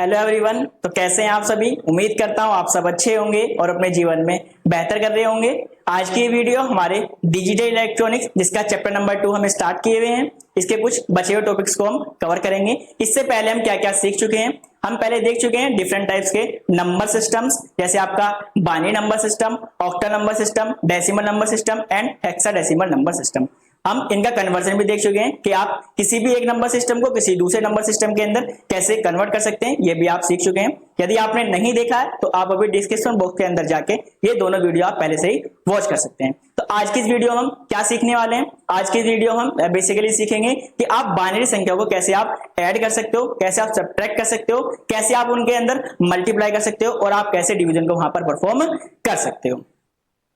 Hello everyone. तो कैसे हैं आप सभी? उम्मीद करता हूं आप सब अच्छे होंगे और अपने जीवन में बेहतर कर रहे होंगे। आज की वीडियो हमारे डिजिटल इलेक्ट्रॉनिक्स जिसका चैप्टर नंबर 2 हम स्टार्ट किए हुए हैं, इसके कुछ बचे हुए टॉपिक्स को हम कवर करेंगे। इससे पहले हम क्या क्या सीख चुके हैं, हम पहले देख चुके हैं डिफरेंट टाइप्स के नंबर सिस्टम्स, जैसे आपका binary number system, octal number system, decimal number system and hexadecimal number system. हम इनका कन्वर्जन भी देख चुके हैं कि आप किसी भी एक नंबर सिस्टम को किसी दूसरे नंबर सिस्टम के अंदर कैसे कन्वर्ट कर सकते हैं, ये भी आप सीख चुके हैं। यदि आपने नहीं देखा है तो आप अभी डिस्क्रिप्शन बॉक्स के अंदर जाके ये दोनों वीडियो आप पहले से ही वॉच कर सकते हैं। तो आज की इस वीडियो में हम क्या सीखने वाले हैं? आज की वीडियो हम बेसिकली सीखेंगे कि आप बाइनरी संख्या को कैसे आप ऐड कर सकते हो, कैसे आप सब्ट्रैक्ट कर सकते हो, कैसे आप उनके अंदर मल्टीप्लाई कर सकते हो और आप कैसे डिवीजन को वहां पर परफॉर्म कर सकते हो।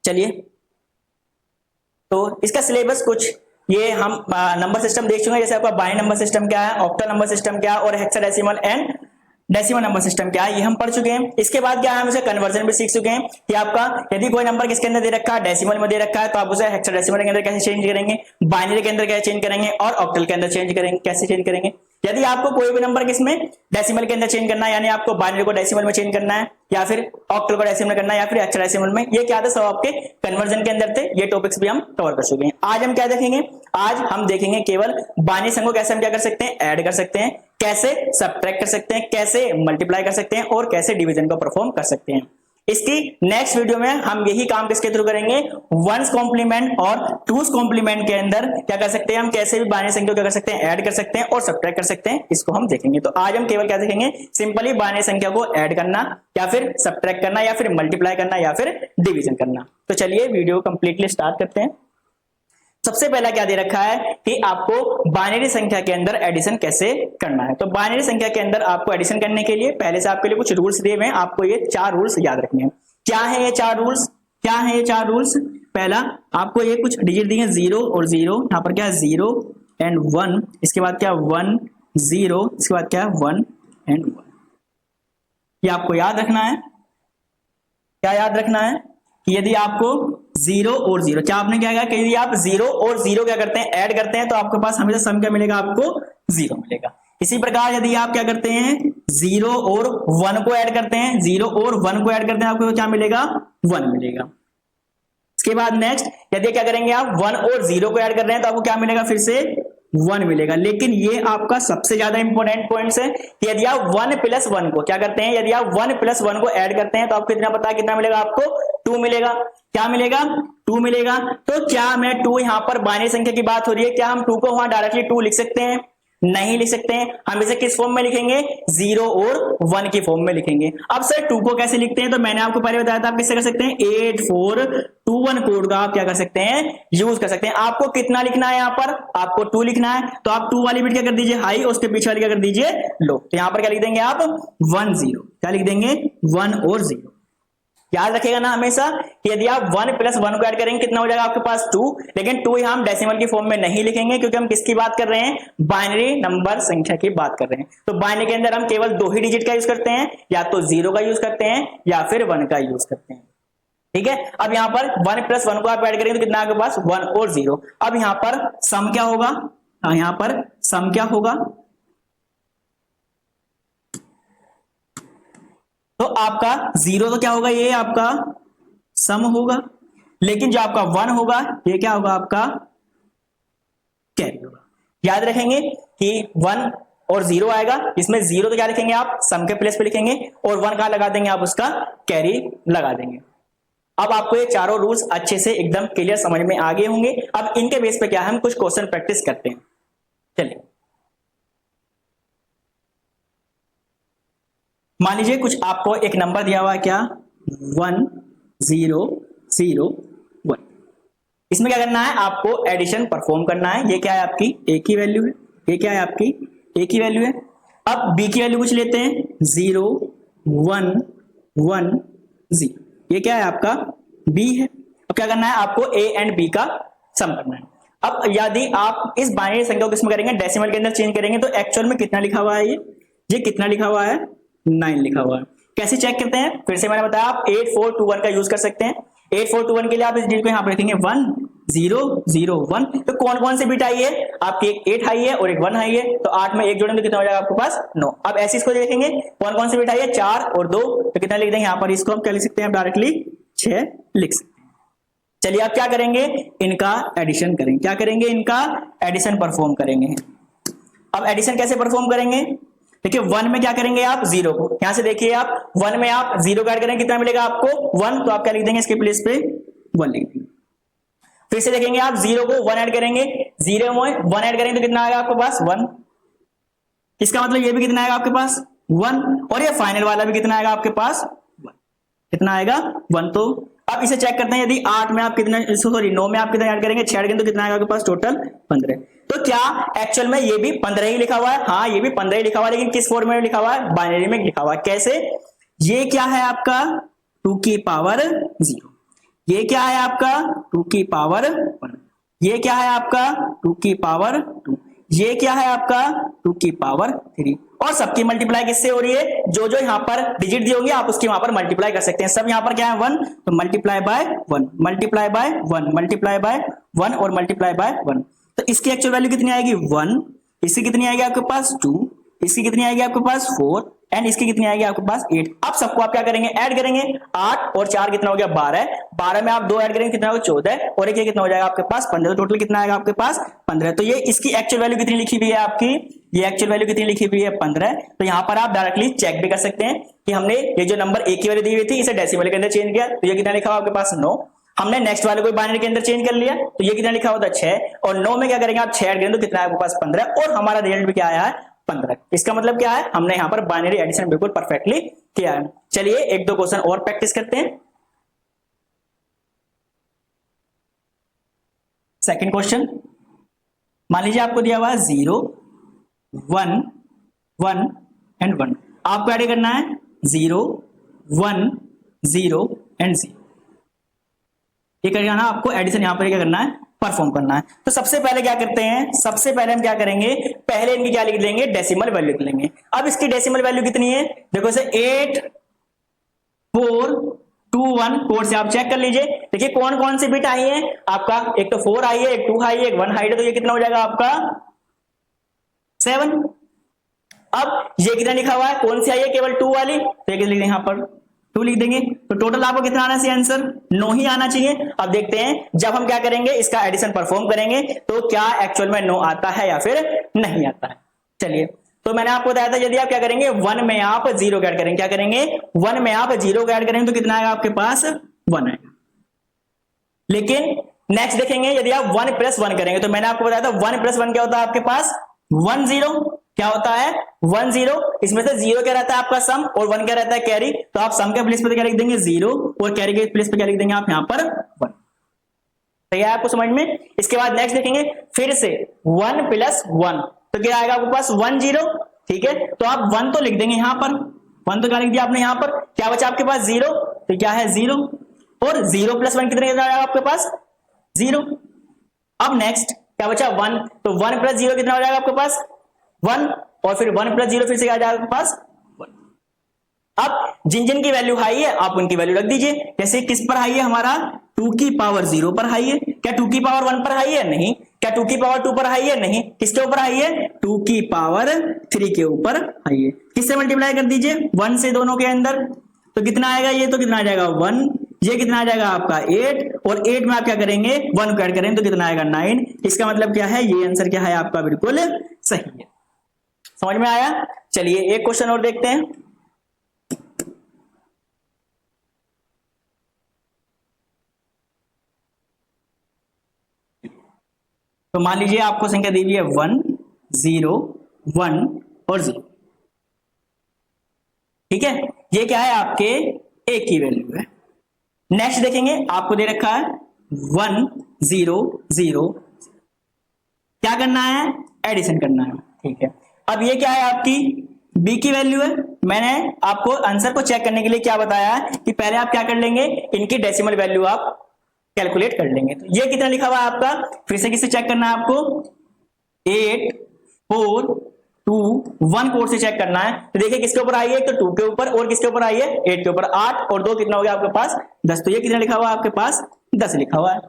चलिए, तो इसका सिलेबस कुछ ये हम नंबर सिस्टम देख चुके हैं, जैसे आपका बाइनरी नंबर सिस्टम क्या है, ऑक्टल नंबर सिस्टम क्या है और hexadecimal and decimal number system क्या है, ये हम पढ़ चुके हैं। इसके बाद क्या है, हम उसे कन्वर्जन भी सीख चुके हैं कि आपका यदि कोई नंबर किसके अंदर दे रखा है, डेसिमल में दे रखा है, तो आप उसे हेक्साडेसिमल के अंदर कैसे चेंज करेंगे, बाइनरी के अंदर कैसे चेंज करेंगे और ऑक्टल के अंदर चेंज करेंगे, कैसे चेंज करेंगे। यदि आपको कोई भी नंबर किसमें डेसिमल के अंदर चेंज करना है, यानी आपको बाइनरी को डेसिमल में चेंज करना है या फिर ऑक्टल को डेसिमल में करना है या फिर हेक्साडेसिमल में, ये क्या था, सब आपके कन्वर्जन के अंदर थे। ये टॉपिक्स भी हम कवर कर चुके हैं। आज हम क्या देखेंगे, आज हम देखेंगे केवल बाइनरी संख्या को कैसे हम क्या कर सकते हैं, ऐड कर सकते हैं, कैसे सब्ट्रैक्ट कर सकते हैं, कैसे मल्टीप्लाई कर सकते हैं और कैसे डिवीजन को परफॉर्म कर सकते हैं। इसकी नेक्स्ट वीडियो में हम यही काम किसके थ्रू करेंगे, वंस कॉम्प्लीमेंट और टूस कॉम्प्लीमेंट के अंदर क्या कर सकते हैं, हम कैसे भी बाइनरी संख्या को क्या कर सकते हैं, ऐड कर सकते हैं और सब्ट्रैक्ट कर सकते हैं, इसको हम देखेंगे। तो आज हम केवल क्या देखेंगे, सिंपली बाइनरी संख्या को ऐड करना या फिर सब्ट्रैक्ट करना या फिर मल्टीप्लाई करना या फिर डिवीजन करना। तो चलिए वीडियो कंप्लीटली स्टार्ट करते हैं। सबसे पहला क्या दे रखा है कि आपको बाइनरी संख्या के अंदर एडिशन कैसे करना है। तो बाइनरी संख्या के अंदर आपको एडिशन करने के लिए पहले से आपके लिए कुछ रूल्स दिए हुए हैं, आपको ये 4 रूल्स याद रखने हैं। क्या है ये 4 रूल्स, क्या है ये 4 रूल्स? पहला, आपको ये कुछ डिजिट दिए 0 और 0, यहां पर क्या है 0 एंड 1, इसके बाद क्या 1 0, इसके बाद क्या है 1 एंड 1। ये आपको याद रखना है। क्या याद रखना है कि यदि आपको 0 और 0, क्या आपने क्या कहा कि यदि आप 0 और 0 क्या करते हैं, ऐड करते हैं, तो आपके पास हमेशा सम क्या मिलेगा, आपको 0 मिलेगा। इसी प्रकार यदि आप क्या करते हैं, 0 और 1 को ऐड करते हैं, 0 और 1 को ऐड करते हैं, आपको क्या मिलेगा, 1 मिलेगा। इसके बाद नेक्स्ट, यदि क्या करेंगे आप 1 और 0 को ऐड कर रहे हैं तो आपको क्या मिलेगा, फिर से 1 मिलेगा। लेकिन ये आपका सबसे ज्यादा इंपॉर्टेंट पॉइंट है कि यदि आप 1 प्लस 1 को क्या करते हैं, यदि आप 1 प्लस 1 को ऐड करते हैं तो आपको कितना पता है, कितना मिलेगा, आपको 2 मिलेगा। क्या मिलेगा, 2 मिलेगा। तो क्या मैं 2 यहां पर बाइनरी संख्या की बात हो रही है, क्या हम 2 को वहां डायरेक्टली 2 लिख सकते हैं? नहीं लिख सकते हैं। हम इसे किस फॉर्म में लिखेंगे, 0 और 1 की फॉर्म में लिखेंगे। अब सर 2 को कैसे लिखते हैं, तो मैंने आपको पहले बताया था आप किससे कर सकते हैं, 8421 कोड का आप क्या कर सकते हैं, यूज कर सकते हैं। आपको कितना लिखना है, यहां पर आपको 2 लिखना है, तो आप 2 वाली बिट क्या कर दीजिए हाई और उसके पीछे वाली क्या कर दीजिए लो। तो यहां पर क्या लिख देंगे आप 1 0, क्या लिख देंगे 1 और 0। याद रखिएगा ना हमेशा कि यदि आप 1 प्लस 1 को ऐड करेंगे कितना हो जाएगा आपके पास 2, लेकिन 2 यहां हम डेसिमल की फॉर्म में नहीं लिखेंगे क्योंकि हम किसकी बात कर रहे हैं, बाइनरी नंबर संख्या की बात कर रहे हैं। तो बाइनरी के अंदर हम केवल 2 ही डिजिट का यूज करते हैं, या तो 0 का यूज करते हैं या फिर 1 का यूज करते हैं। ठीक है, अब यहां पर 1 प्लस 1 को आप ऐड करेंगे तो कितना आपके पास 1 और 0। अब यहां पर सम क्या होगा, यहां पर सम क्या होगा, तो आपका 0 तो क्या होगा, ये आपका सम होगा, लेकिन जो आपका 1 होगा ये क्या होगा, आपका कैरी होगा। याद रखेंगे कि 1 और 0 आएगा, इसमें 0 तो क्या लिखेंगे आप, सम के प्लेस पे लिखेंगे, और 1 कहां लगा देंगे, आप उसका कैरी लगा देंगे। अब आपको ये चारों रूल्स अच्छे से एकदम क्लियर समझ में आ गए होंगे। अब इनके बेस पे क्या है, हम कुछ क्वेश्चन प्रैक्टिस करते हैं। चलिए, मान लीजिए कुछ आपको एक नंबर दिया हुआ है, क्या 1 0 0 1। इसमें क्या करना है, आपको एडिशन परफॉर्म करना है। ये क्या है, आपकी ए की वैल्यू है, ये क्या है, आपकी ए की वैल्यू है। अब बी की वैल्यू कुछ लेते हैं, 0 1 1 0, ये क्या है, आपका बी है। अब क्या करना है, आपको ए एंड बी का सम करना है। अब यदि आप इस बाइनरी संख्या को किसमें करेंगे, डेसिमल के अंदर चेंज करेंगे, तो एक्चुअल में कितना लिखा हुआ है, ये कितना लिखा हुआ है, 9 लिखा हुआ है। कैसे चेक करते हैं, फिर से मैंने बताया आप 8421 का यूज कर सकते हैं। 8421 के लिए आप इस डिजिट को यहां पर रखेंगे 1 0 0 1। तो कौन कौन से बिट आई है आपकी, एक 8 आई है और एक 1 आई है, तो 8 में 1 जोड़ेंगे तो कितना हो जाएगा आपके पास 9। अब ऐसे इसको देखेंगे कौन कौन से बिट आई है, 4 और 2, तो कितना लिख देंगे यहाँ पर, इसको हम क्या लिख सकते हैं डायरेक्टली 6 लिख सकते हैं। चलिए अब क्या करेंगे, इनका एडिशन करेंगे। क्या करेंगे, इनका एडिशन परफॉर्म करेंगे। अब एडिशन कैसे परफॉर्म करेंगे, देखिए 1 में क्या करेंगे आप 0 को, यहां से देखिए आप 1 में आप 0 का ऐड करेंगे कितना मिलेगा आपको 1, तो आप क्या लिख देंगे इसके प्लेस पे 1 लिख देंगे। फिर से देखेंगे आप 0 को 1 ऐड करेंगे, 0 में 1 ऐड करेंगे तो कितना आएगा आपके पास 1, इसका मतलब ये भी कितना आएगा आपके पास 1, और ये फाइनल वाला भी कितना आएगा आपके पास 1, कितना आएगा 1। तो अब इसे चेक करते हैं, यदि 8 में आप कितना, सॉरी 9 में आप कितना ऐड करेंगे 6 ऐड करेंगे तो कितना आएगा आपके पास टोटल 15। तो क्या एक्चुअल में ये भी 15 ही लिखा हुआ है, हाँ ये भी 15 ही लिखा हुआ है, लेकिन किस फॉर्म में लिखा हुआ है, बाइनरी में लिखा हुआ है। कैसे, ये क्या है आपका 2 की पावर 0, ये क्या है आपका 2 की पावर 1, ये क्या है आपका 2 की पावर 2, ये क्या है आपका 2 की पावर 3, और सबकी मल्टीप्लाई किससे हो रही है, जो जो यहाँ पर डिजिट दिए होंगे आप उसकी वहां पर मल्टीप्लाई कर सकते हैं। सब यहाँ पर क्या है 1, तो multiply by 1, multiply by 1, multiply by 1 और मल्टीप्लाई बाय 1। तो इसकी एक्चुअल वैल्यू कितनी आएगी 1, इसकी कितनी आएगी आपके पास 2, इसकी कितनी आएगी आपके पास 4 एंड इसकी कितनी आएगी आपके पास 8। अब सबको आप क्या करेंगे, ऐड करेंगे, 8 और 4 कितना हो गया 12, 12 में आप 2 ऐड करेंगे कितना होगा 14, और एक कितना हो जाएगा आपके पास 15, तो टोटल कितना आएगा आपके पास 15। तो ये इसकी एक्चुअल वैल्यू कितनी लिखी हुई है आपकी, ये एक्चुअल वैल्यू कितनी लिखी हुई है 15। तो यहाँ पर आप डायरेक्टली चेक भी कर सकते हैं कि हमने ये जो नंबर एक की वैल्यू दी हुई थी इसे डेसिमल के अंदर चेंज किया, तो ये कितना लिखा हुआ आपके पास 9। हमने नेक्स्ट वाले को बाइनरी के अंदर चेंज कर लिया, तो ये कितना लिखा होता है 6, और 9 में क्या करेंगे आप 6 ऐड करेंगे तो कितना है आपके पास 15, और हमारा रिजल्ट भी क्या आया है 15। इसका मतलब क्या है, हमने यहाँ पर बाइनरी एडिशन बिल्कुल परफेक्टली किया है। चलिए एक दो क्वेश्चन और प्रैक्टिस करते हैं। सेकंड क्वेश्चन, मान लीजिए आपको दिया हुआ है 0 1 1 एंड 1, आपको ऐड करना है 0 1 0 एंड 0, ये करना आपको एडिशन यहाँ पर क्या करना है परफॉर्म करना है। तो सबसे पहले क्या करते हैं, सबसे पहले हम क्या करेंगे, पहले इनकी क्या लिख लेंगे डेसिमल वैल्यू लिख लेंगे। अब इसकी डेसिमल वैल्यू कितनी है, देखो इसे 8 4 2 1 कोड से आप चेक कर लीजिए। देखिए कौन कौन से बिट आई है आपका, एक तो 4 आई है, एक 2 आई है, एक 1 आई है, तो ये कितना हो जाएगा आपका 7। अब ये कितना लिखा हुआ है, कौन सी आई है केवल 2 वाली, तो ये लिख देंगे यहाँ पर 2 लिख देंगे, तो टोटल आपको कितना आना चाहिए आंसर 9 ही आना चाहिए। अब देखते हैं जब हम क्या करेंगे इसका एडिशन परफॉर्म करेंगे तो क्या एक्चुअल में 9 आता है या फिर नहीं आता है। चलिए तो मैंने आपको बताया था यदि आप क्या करेंगे 1 में आप 0 ऐड करेंगे, क्या करेंगे 1 में आप 0 ऐड करेंगे तो कितना आएगा आपके पास 1 आएगा। लेकिन नेक्स्ट देखेंगे यदि आप 1 + 1 करेंगे, तो मैंने आपको बताया था 1 + 1 क्या होता है आपके पास 1 0, क्या होता है 1 0, इसमें से 0 क्या रहता है आपका सम और 1 क्या रहता है कैरी, तो आप सम के प्लेस पे क्या लिख देंगे 0 और कैरी के प्लेस पे क्या लिख देंगे आप यहाँ पर 1। सही है आपको समझ में। इसके बाद नेक्स्ट देखेंगे फिर से 1 + 1, तो क्या आएगा आपके पास 1 0, ठीक है, तो आप 1 तो लिख देंगे यहाँ पर, 1 तो क्या लिख दिया आपने यहाँ पर, क्या बचा आपके पास 0, तो क्या है 0, और 0 + 1 कितने आएगा आपके पास 0। अब नेक्स्ट क्या बचा 1, तो 1 + 0 कितना हो जाएगा आपके पास 1, और फिर 1 + 0 फिर से आ जाएगा आपके पास 1। अब जिन जिन की वैल्यू हाई है आप उनकी वैल्यू रख दीजिए। जैसे किस पर हाई है हमारा 2 की पावर 0 पर हाई है, क्या 2 की पावर 1 पर हाई है, नहीं, क्या 2 की पावर 2 पर हाई है, नहीं, किसके ऊपर हाई है 2 की पावर 3 के ऊपर हाई है। किससे मल्टीप्लाई कर दीजिए 1 से दोनों के अंदर, तो कितना आएगा ये, तो कितना आ जाएगा 1, ये कितना आ जाएगा आपका 8, और 8 में आप क्या करेंगे 1 को ऐड करेंगे तो कितना आएगा 9। इसका मतलब क्या है, ये आंसर क्या है आपका बिल्कुल सही है। समझ में आया। चलिए एक क्वेश्चन और देखते हैं। तो मान लीजिए आपको संख्या दी हुई है 1 0 1 और 0, ठीक है, ये क्या है आपके a की वैल्यू है। नेक्स्ट देखेंगे आपको दे रखा है 1 0 0, क्या करना है एडिशन करना है, ठीक है। अब ये क्या है आपकी b की वैल्यू है। मैंने आपको आंसर को चेक करने के लिए क्या बताया कि पहले आप क्या कर लेंगे इनकी डेसिमल वैल्यू आप कैलकुलेट कर लेंगे। तो ये कितना लिखा हुआ है आपका, फिर से किससे चेक करना है आपको 8 4 2 1 कोड से चेक करना है। तो देखिए किसके ऊपर आई है, तो 2 के ऊपर, और किसके ऊपर आई है 8 के ऊपर, 8 और 2 कितना हो गया आपके पास 10, तो ये कितना लिखा हुआ है आपके पास 10 लिखा हुआ है।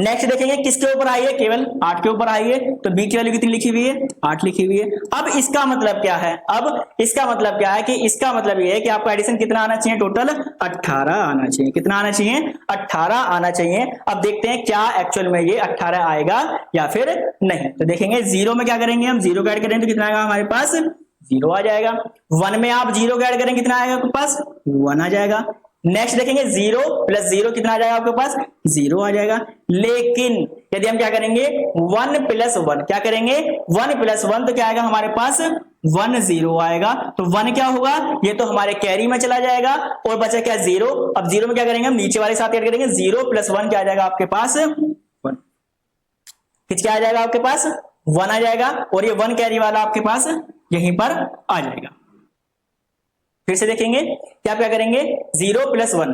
नेक्स्ट देखेंगे किसके ऊपर आई है, केवल 8 के ऊपर आई है, तो बी की वैल्यू कितनी लिखी हुई है, 8 लिखी हुई है। अब इसका मतलब क्या है, अब इसका मतलब क्या है कि इसका मतलब ये है कि आपका एडिशन कितना आना चाहिए, टोटल 18 आना चाहिए। कितना आना चाहिए, 18 आना चाहिए। अब देखते हैं क्या एक्चुअल में ये 18 आएगा या फिर नहीं। तो देखेंगे जीरो में क्या करेंगे, हम जीरो को ऐड करेंगे तो कितना आएगा हमारे पास, जीरो आ जाएगा। 1 में आप जीरो को ऐड करेंगे कितना आएगा आपके पास, 1 आ जाएगा। नेक्स्ट देखेंगे जीरो प्लस जीरो कितना आ जाएगा आपके पास, जीरो आ जाएगा। लेकिन यदि हम क्या करेंगे 1 प्लस 1, क्या करेंगे 1 प्लस 1, तो क्या आएगा हमारे पास 1 0 आएगा। तो 1 क्या होगा, ये तो हमारे कैरी में चला जाएगा और बचा क्या 0। अब 0 में क्या करेंगे हम नीचे वाले साथ ऐड करेंगे, 0 प्लस 1 क्या आ जाएगा आपके पास 1, क्या आ जाएगा आपके पास 1 आ जाएगा। और ये 1 कैरी वाला आपके पास यहीं पर आ जाएगा। फिर से देखेंगे क्या करेंगे 0 प्लस 1,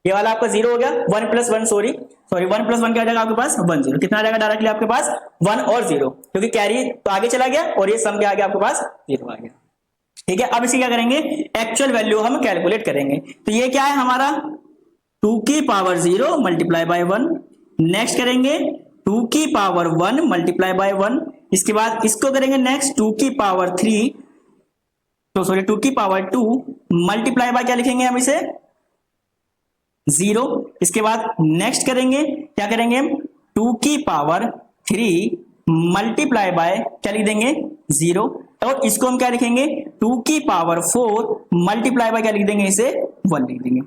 ये वाला आपका 0 हो गया, 1 प्लस 1 1 प्लस 1 क्या आ जाएगा आपके पास 1 0। कितना आ जाएगा डायरेक्टली आपके पास 1 और 0, क्योंकि कैरी तो आगे चला गया और ये सम क्या आ गया आपके पास 0 आ गया। ठीक है, अब इसी क्या करेंगे एक्चुअल वैल्यू हम कैलकुलेट करेंगे। तो ये क्या है हमारा 2 की पावर 0 मल्टीप्लाई बाय 1। नेक्स्ट करेंगे 2 की पावर 1 मल्टीप्लाई बाय 1। इसके बाद इसको करेंगे नेक्स्ट 2 की पावर 3, तो सॉरी 2 की पावर 2 मल्टीप्लाई बाय क्या लिखेंगे हम इसे 0। इसके बाद नेक्स्ट करेंगे क्या करेंगे हम 2 की पावर 3 मल्टीप्लाई बाय क्या लिख देंगे 0। और इसको हम क्या लिखेंगे 2 की पावर 4 मल्टीप्लाई बाय क्या लिख देंगे इसे 1 लिख देंगे।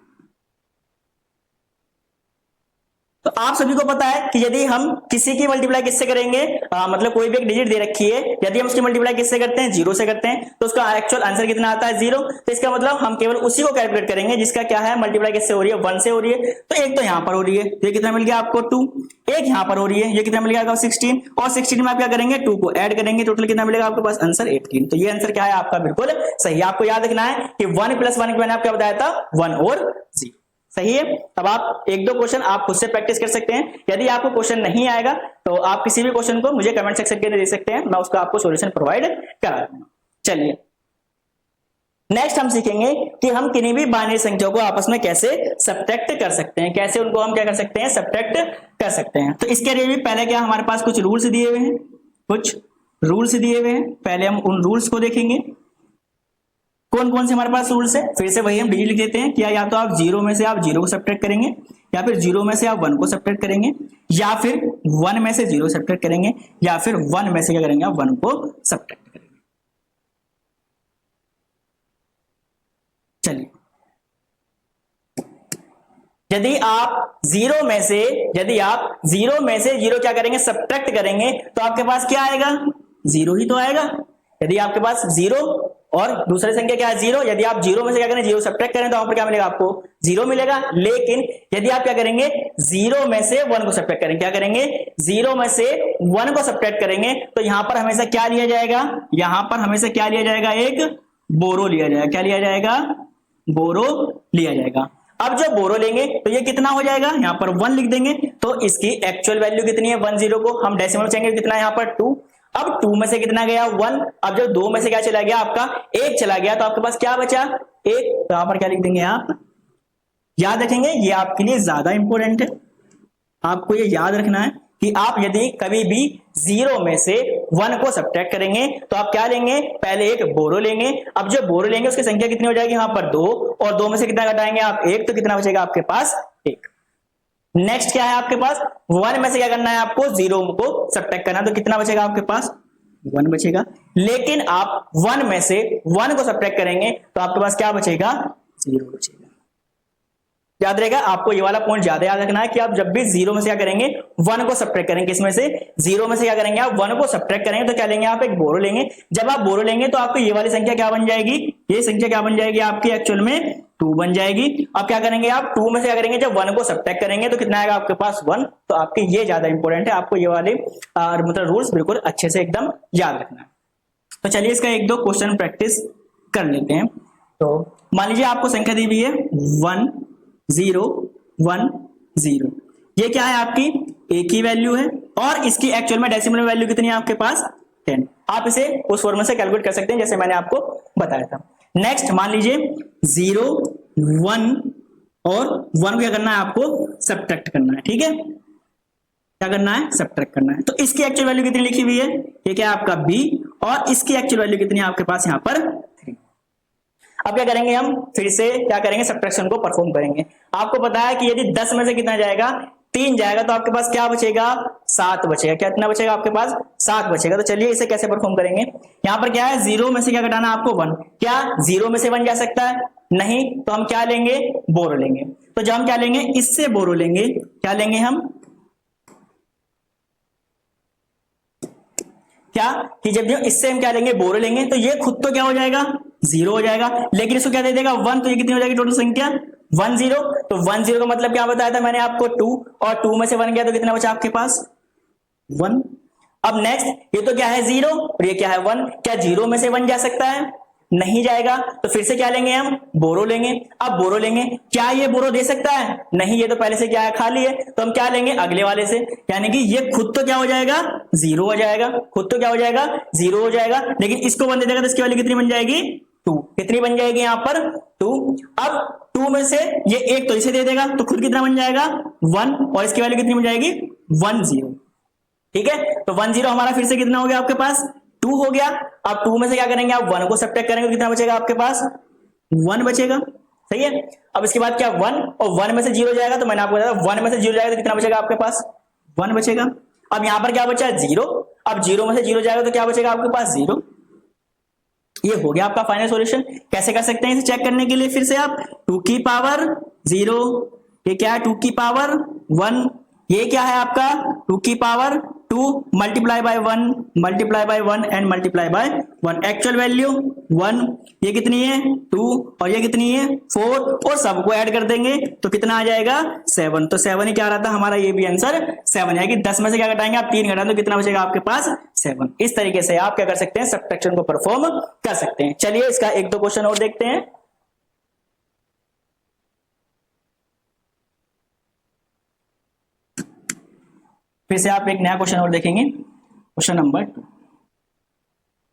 तो आप सभी को पता है कि यदि हम किसी की मल्टीप्लाई किससे करेंगे, मतलब कोई भी एक डिजिट दे रखी है, यदि हम उसकी मल्टीप्लाई किससे करते हैं 0 से करते हैं, तो उसका एक्चुअल आंसर कितना आता है 0। तो इसका मतलब हम केवल उसी को कैलकुलेट करेंगे जिसका क्या है मल्टीप्लाई किससे हो रही है 1 से हो रही है। तो एक तो यहां पर हो रही है, ये कितना मिल गया आपको 2, एक यहां पर हो रही है, ये कितना मिल गया आपको 16, और 16 में आप क्या करेंगे 2 को ऐड करेंगे, टोटल कितना मिलेगा आपके पास आंसर 18। तो ये आंसर क्या है आपका बिल्कुल सही। आपको याद रखना है कि 1 प्लस 1 मैंने आपको बताया था 1 और 0, सही है। अब आप एक दो क्वेश्चन आप खुद से प्रैक्टिस कर सकते हैं। यदि आपको क्वेश्चन नहीं आएगा तो आप किसी भी क्वेश्चन को मुझे कमेंट सेक्शन के अंदर दे सकते हैं, मैं उसका आपको सॉल्यूशन प्रोवाइड करा दूंगा। चलिए नेक्स्ट हम सीखेंगे कि हम किन्हीं भी बाइनरी संख्याओं को आपस में कैसे सब्ट्रैक्ट कर सकते हैं, कैसे उनको हम क्या कर सकते हैं सब्ट्रैक्ट कर सकते हैं। तो इसके लिए भी पहले क्या हमारे पास कुछ रूल्स दिए हुए हैं, कुछ रूल्स दिए हुए हैं, पहले हम उन रूल्स को देखेंगे। कौन कौन से हमारे पास रूल्स है, फिर से वही हम डिजिट लिख देते हैं कि या तो आप 0 में से आप 0 को सब्ट्रैक्ट करेंगे, या फिर 0 में से आप 1 को सब्ट्रैक्ट करेंगे, या फिर 1 में से 0 सब्ट्रैक्ट करेंगे, या फिर 1 में से क्या करेंगे आप 1 को सब्ट्रैक्ट करेंगे। चलिए यदि आप 0 में से 0 क्या करेंगे सब्ट्रैक्ट करेंगे, तो आपके पास क्या आएगा 0 ही तो आएगा। यदि आपके पास 0 और दूसरी संख्या क्या है 0, यदि आप 0 में से क्या करें 0 सब्ट्रैक्ट करें तो वहां पर क्या मिलेगा आपको 0 मिलेगा। लेकिन यदि आप क्या करेंगे 0 में से 1 को सब्ट्रैक्ट करेंगे, क्या करेंगे 0 में से 1 को सब्ट्रैक्ट करेंगे, तो यहां पर हमेशा क्या लिया जाएगा, यहां पर हमेशा क्या लिया जाएगा एक बोरो लिया जाएगा। क्या लिया जाएगा, बोरो लिया जाएगा। अब जब बोरो लेंगे तो ये कितना हो जाएगा, यहां पर 1 लिख देंगे, तो इसकी एक्चुअल वैल्यू कितनी है 1 0 को हम डेसिमल चाहेंगे कितना है यहाँ पर 2। अब 2 में से कितना गया 1, अब जब 2 में से क्या चला गया आपका 1 चला गया, तो आपके पास क्या बचा 1, तो यहां पर क्या लिख देंगे आप, याद रखेंगे ये आपके लिए ज्यादा इंपॉर्टेंट है। आपको ये याद रखना है कि आप यदि कभी भी 0 में से 1 को सब्ट्रैक्ट करेंगे तो आप क्या लेंगे, पहले एक बोरो लेंगे। अब जो बोरो लेंगे उसकी संख्या कितनी हो जाएगी यहाँ पर 2, और 2 में से कितना घटाएंगे आप 1, तो कितना बचेगा आपके पास 1। नेक्स्ट क्या है आपके पास 1 में से क्या करना है आपको 0 को सब्ट्रैक्ट करना, तो कितना बचेगा आपके पास 1 बचेगा। लेकिन आप 1 में से 1 को सब्ट्रैक्ट करेंगे तो आपके पास क्या बचेगा 0 बचेगा। याद रहेगा, आपको ये वाला पॉइंट ज्यादा याद रखना है कि आप जब भी 0 में से क्या करेंगे 1 को सब्ट्रैक्ट करेंगे, किसमें से 0 में से क्या करेंगे आप 1 को सब्ट्रैक्ट करेंगे, तो क्या लेंगे आप एक बोरो लेंगे। जब आप बोरो लेंगे तो आपको ये वाली संख्या क्या बन जाएगी, ये संख्या क्या बन जाएगी आपकी एक्चुअल में 2 बन जाएगी। अब क्या करेंगे आप 2 में से क्या करेंगे, जब 1 को सब्ट्रैक्ट करेंगे तो कितना आएगा आपके पास 1। तो आपके ये ज्यादा इंपॉर्टेंट है, आपको ये वाले मतलब रूल्स बिल्कुल अच्छे से एकदम याद रखना है। तो चलिए इसका एक दो क्वेश्चन प्रैक्टिस कर लेते हैं। तो मान लीजिए आपको संख्या दी हुई है 1 0 1 0, ये क्या है आपकी a की वैल्यू है, और इसकी एक्चुअल में डेसिमल वैल्यू कितनी है आपके पास 10। आप इसे उस फॉर्मूले से कैलकुलेट कर सकते हैं जैसे मैंने आपको बताया था। नेक्स्ट मान लीजिए 0 1 और 1 को क्या करना है आपको सब्ट्रैक्ट करना है, ठीक है। क्या करना है, सब्ट्रैक्ट करना है। तो इसकी एक्चुअल वैल्यू कितनी लिखी हुई है, ये क्या है आपका b, और इसकी एक्चुअल वैल्यू कितनी है आपके पास यहाँ पर 3। अब क्या करेंगे, हम फिर से क्या करेंगे, सब्ट्रैक्शन को परफॉर्म करेंगे। आपको पता है कि यदि 10 में से कितना जाएगा, 3 जाएगा, तो आपके पास क्या बचेगा, 7 बचेगा। कितना बचेगा आपके पास, 7 बचेगा। तो चलिए इसे कैसे परफॉर्म करेंगे। यहाँ पर क्या है, 0 में से क्या घटाना है आपको, 1। क्या 0 में से 1 जा सकता है, नहीं। तो हम क्या लेंगे, बोरो लेंगे। तो जब हम क्या लेंगे, इससे बोरो लेंगे, क्या लेंगे हम, क्या कि जब इससे हम क्या लेंगे, बोरो लेंगे, तो ये खुद तो क्या हो जाएगा, 0 हो जाएगा, लेकिन इसको क्या दे देगा, 1। तो ये कितनी हो जाएगी टोटल संख्या, 1 0। तो 1 0 का मतलब क्या बताया था मैंने आपको, 2, और 2 में से 1 गया तो कितना बचा आपके पास, 1। अब नेक्स्ट, ये तो क्या है 0 और ये क्या है 1। क्या 0 में से 1 जा सकता है, नहीं जाएगा। तो फिर से क्या लेंगे, हम बोरो लेंगे। अब बोरो लेंगे, क्या ये बोरो दे सकता है, नहीं, ये तो पहले से क्या है, खाली है। तो हम क्या लेंगे, अगले वाले से, यानी कि ये खुद तो क्या हो जाएगा, 0 हो जाएगा, खुद तो क्या हो जाएगा, 0 हो जाएगा, लेकिन इसको 1 दे देगा तो इसकी वैल्यू कितनी बन जाएगी, 2। कितनी बन जाएगी यहाँ पर, 2। अब 2 में से ये 1 तो इसे दे देगा, तो खुद कितना बन जाएगा, 1, और इसकी वैल्यू कितनी बन जाएगी, 1 0। ठीक है, तो 1 0 हमारा फिर से कितना हो गया आपके पास, 2 हो गया। अब 2 में से क्या करेंगे, आप 1 को सब्ट्रैक्ट करेंगे, कितना बचेगा आपके पास, 1 बचेगा। सही है। अब इसके बाद क्या, 1 और 1 में से 0 जाएगा, तो मैंने आपको बताया 1 में से 0 जाएगा तो कितना बचेगा आपके पास, 1 बचेगा। अब यहां पर क्या बचा, 0। अब 0 में से 0 जाएगा तो क्या बचेगा आपके पास, 0। ये हो गया आपका फाइनल सॉल्यूशन। कैसे कर सकते हैं इसे चेक करने के लिए, फिर से आप 2 की पावर 0, ये क्या है 2 की पावर 1, ये क्या है आपका 2 की power 2 multiply bye 1 multiply by 1 and multiply by 1। Actual value 1, ये कितनी है 2, और ये कितनी है 4, और सबको ऐड कर देंगे तो कितना आ जाएगा 7। तो 7 ही क्या आ रहा था हमारा, ये भी आंसर 7 है कि 10 में से क्या घटाएंगे आप, 3 घटाएं तो कितना बचेगा आपके पास 7। इस तरीके से आप क्या कर सकते हैं, सब्ट्रैक्शन को परफॉर्म कर सकते हैं। चलिए इसका 1-2 क्वेश्चन और देखते हैं। फिर से आप एक नया क्वेश्चन और देखेंगे, क्वेश्चन नंबर 2।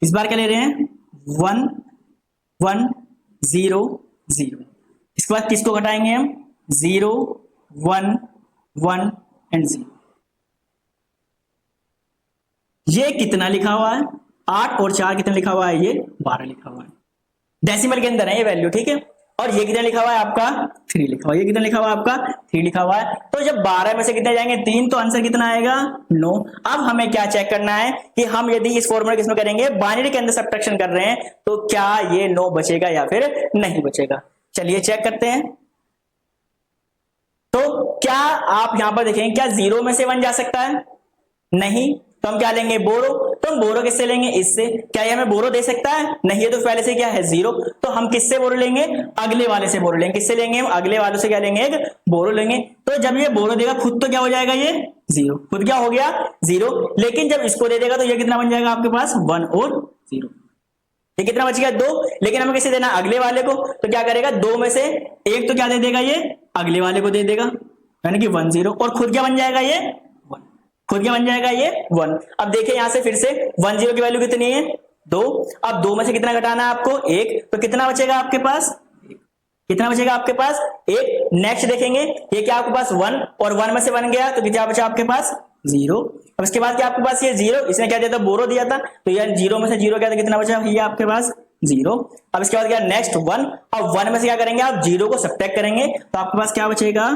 इस बार क्या ले रहे हैं, 1 1 0 0। इसके बाद किसको घटाएंगे हम, 0 1 1 एंड 0। ये कितना लिखा हुआ है, 8 और 4 कितना लिखा हुआ है, ये 12 लिखा हुआ है। डेसिमल के अंदर है ये वैल्यू, ठीक है। और ये कितना लिखा हुआ है आपका, 3 लिखा हुआ है। ये कितना लिखा हुआ है आपका, 3 लिखा हुआ है। तो जब 12 में से कितने जाएंगे, 3, तो आंसर कितना आएगा, 9। अब हमें क्या चेक करना है कि हम यदि इस फॉर्मूला किसमें करेंगे, बाइनरी के अंदर सब्ट्रैक्शन कर रहे हैं, तो क्या ये 9 बचेगा या फिर नहीं बचेगा। चलिए चेक करते हैं। तो क्या आप यहां पर देखेंगे, क्या 0 में से 1 जा सकता है, नहीं। तो हम क्या लेंगे, बोरो। तो हम बोरो किससे लेंगे, इससे। क्या ये हमें बोरो दे सकता है, नहीं, ये तो पहले से क्या है 0। तो हम किससे बोरो लेंगे, अगले वाले से बोरो लेंगे। किससे लेंगे, हम अगले वाले से क्या लेंगे, एक बोरो लेंगे। तो जब ये बोरो देगा खुद तो क्या हो जाएगा, ये 0, खुद क्या हो गया 0। लेकिन जब इसको दे देगा तो ये कितना बन जाएगा आपके पास, 1 और 0। ये कितना बच गया, 2। लेकिन हमें किसे देना, अगले वाले को। तो क्या करेगा, 2 में से 1 तो क्या दे देगा, ये अगले वाले को दे देगा, यानी कि 1 0। और खुद क्या बन जाएगा, ये 1, खुद क्या बन जाएगा, ये 1। अब देखिए यहां से फिर से 1 0 की वैल्यू कितनी है, 2। अब 2 में से कितना घटाना है आपको, 1। तो कितना बचेगा आपके पास, कितना बचेगा आपके पास, 1। नेक्स्ट देखेंगे, ये क्या आपके पास 1, और 1 में से 1 गया तो क्या बचा आपके पास, 0। अब इसके बाद क्या आपके पास ये 0, इसने क्या दिया था, बोरो दिया था, तो यार 0 में से 0 गया तो कितना बचा, ये आपके पास 0। अब इसके बाद क्या, नेक्स्ट 1। अब 1 में से क्या करेंगे आप, 0 को सब्ट्रैक्ट करेंगे तो आपके पास क्या बचेगा,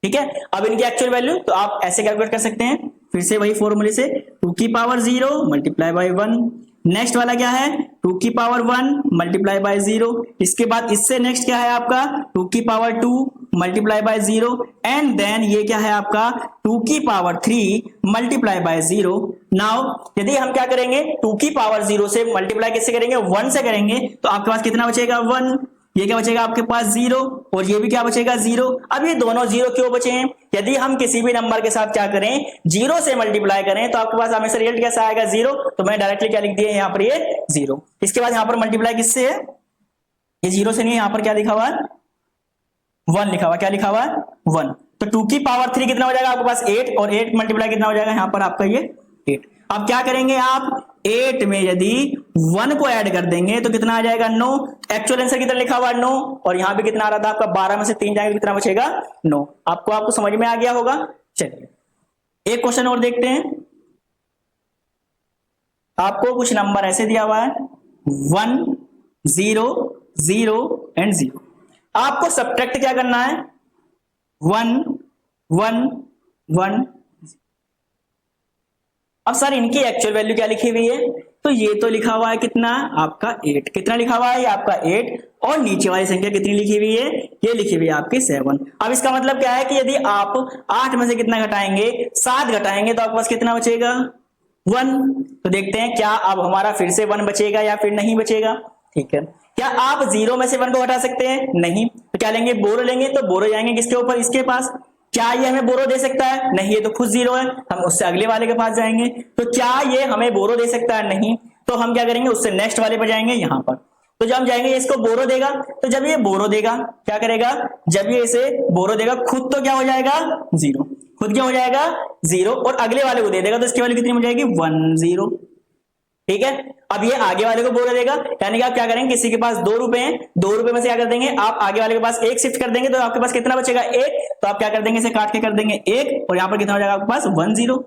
ठीक है। अब इनकी एक्चुअल वैल्यू तो आप ऐसे कैलकुलेट कर सकते हैं, फिर से वही फॉर्मूले से, 2 की पावर 0 मल्टीप्लाई बाय 1। नेक्स्ट वाला क्या है, 2 की पावर 1 मल्टीप्लाई बाय 0। इसके बाद इससे नेक्स्ट क्या है आपका, 2 की power 2 multiply by 0। And then ये क्या है आपका, 2 की पावर 3 मल्टीप्लाई बाय 0। नाउ यदि हम क्या करेंगे, 2 की पावर 0 से मल्टीप्लाई किससे करेंगे, 1 से करेंगे, तो आपके पास कितना बचेगा, 1। ये क्या बचेगा आपके पास, 0, और ये भी क्या बचेगा, 0। अब ये दोनों 0 क्यों बचे हैं, यदि हम किसी भी नंबर के साथ क्या करें, 0 से मल्टीप्लाई करें तो आपके पास हमेशा रिजल्ट कैसा आएगा, 0। तो मैंने डायरेक्टली क्या लिख दिया यहाँ पर, ये 0। इसके बाद यहाँ पर मल्टीप्लाई किससे है, ये 0 से नहीं, यहाँ पर क्या लिखा हुआ है, 1 लिखा हुआ, क्या लिखा हुआ है, 1। तो 2 की पावर 3 कितना हो जाएगा आपके पास, 8, और 8 मल्टीप्लाई कितना हो जाएगा यहाँ पर आपका, ये 8। अब क्या करेंगे आप, 8 में यदि 1 को ऐड कर देंगे तो कितना आ जाएगा, 9। एक्चुअल आंसर कितना लिखा हुआ है, 9। और यहां पे कितना आ रहा था आपका, 12 में से 3 जाएंगे कितना बचेगा, 9। आपको समझ में आ गया होगा। चलिए एक क्वेश्चन और देखते हैं। आपको कुछ नंबर ऐसे दिया हुआ है 1 0 0 एंड 0। आपको सब्ट्रैक्ट क्या करना है 1 1 1। अब सर इनकी एक्चुअल वैल्यू क्या लिखी हुई है, तो ये तो लिखा हुआ है कितना आपका 8। कितना लिखा हुआ है ये आपका 8 और नीचे वाली संख्या कितनी लिखी हुई है, ये लिखी हुई है आपकी 7। अब इसका मतलब क्या है कि यदि आप 8 में से कितना घटाएंगे 7 घटाएंगे तो आपके पास कितना बचेगा 1। तो देखते हैं क्या अब हमारा फिर से 1 बचेगा या फिर नहीं बचेगा। ठीक है, क्या आप 0 में से 1 को घटा सकते हैं, नहीं। तो क्या लेंगे बोरो लेंगे, तो बोरो जाएंगे किसके ऊपर, इसके पास। क्या ये हमें बोरो दे सकता है, नहीं, ये तो खुद 0 है, हम उससे अगले वाले के पास जाएंगे। तो क्या ये हमें बोरो दे सकता है, नहीं। तो हम क्या करेंगे उससे नेक्स्ट वाले पर जाएंगे यहां पर। तो जब हम जाएंगे इसको बोरो देगा, तो जब ये बोरो देगा क्या करेगा, जब ये इसे बोरो देगा खुद तो क्या हो जाएगा 0, खुद क्या हो जाएगा 0 और अगले वाले को दे देगा तो इसकी वैल्यू कितनी हो जाएगी 1 0। ठीक है, अब ये आगे वाले को बोरो देगा, यानी कि आप क्या करेंगे किसी के पास 2 रुपए हैं, 2 रुपए में से क्या कर देंगे आप आगे वाले के पास 1 शिफ्ट कर देंगे तो आपके पास कितना बचेगा 1। तो आप क्या कर देंगे इसे काट के कर देंगे 1 और यहां पर कितना हो जाएगा आपके पास 1 0।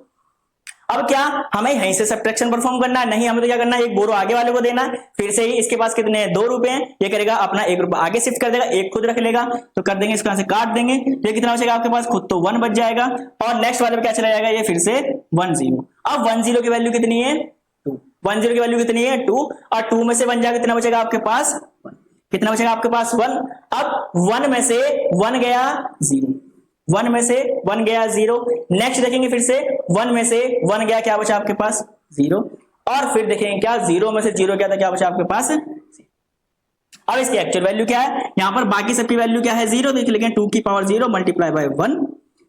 अब क्या हमें यहीं से सब्ट्रैक्शन परफॉर्म करना है, नहीं, हमें तो क्या करना है एक बोरो आगे वाले को देना है। फिर से ही इसके पास कितने हैं 2 रुपए हैं, ये करेगा अपना 1 रुपया आगे शिफ्ट कर देगा, 1 खुद रख लेगा। तो कर देंगे इसको यहां से काट देंगे, ये कितना बचेगा आपके पास खुद तो 1 बच जाएगा और नेक्स्ट वाले पे क्या चला जाएगा ये फिर से 1 0। अब 1 0 की वैल्यू कितनी है 2, 1 0 की वैल्यू कितनी है 2 और 2 में से 1 जाएगा कितना बचेगा आपके पास 1, कितना बचेगा आपके पास 1। अब 1 में से 1 गया 0, 1 में से 1 गया 0। नेक्स्ट देखेंगे फिर से 1 में से 1 गया क्या बचा आपके पास 0 और फिर देखेंगे क्या 0 में से 0 गया था क्या बचा आपके पास 0। अब इसकी एक्चुअल वैल्यू क्या है, यहां पर बाकी सबकी वैल्यू क्या है 0, तो लिखेंगे 2 की पावर 0 मल्टीप्लाई बाय 1।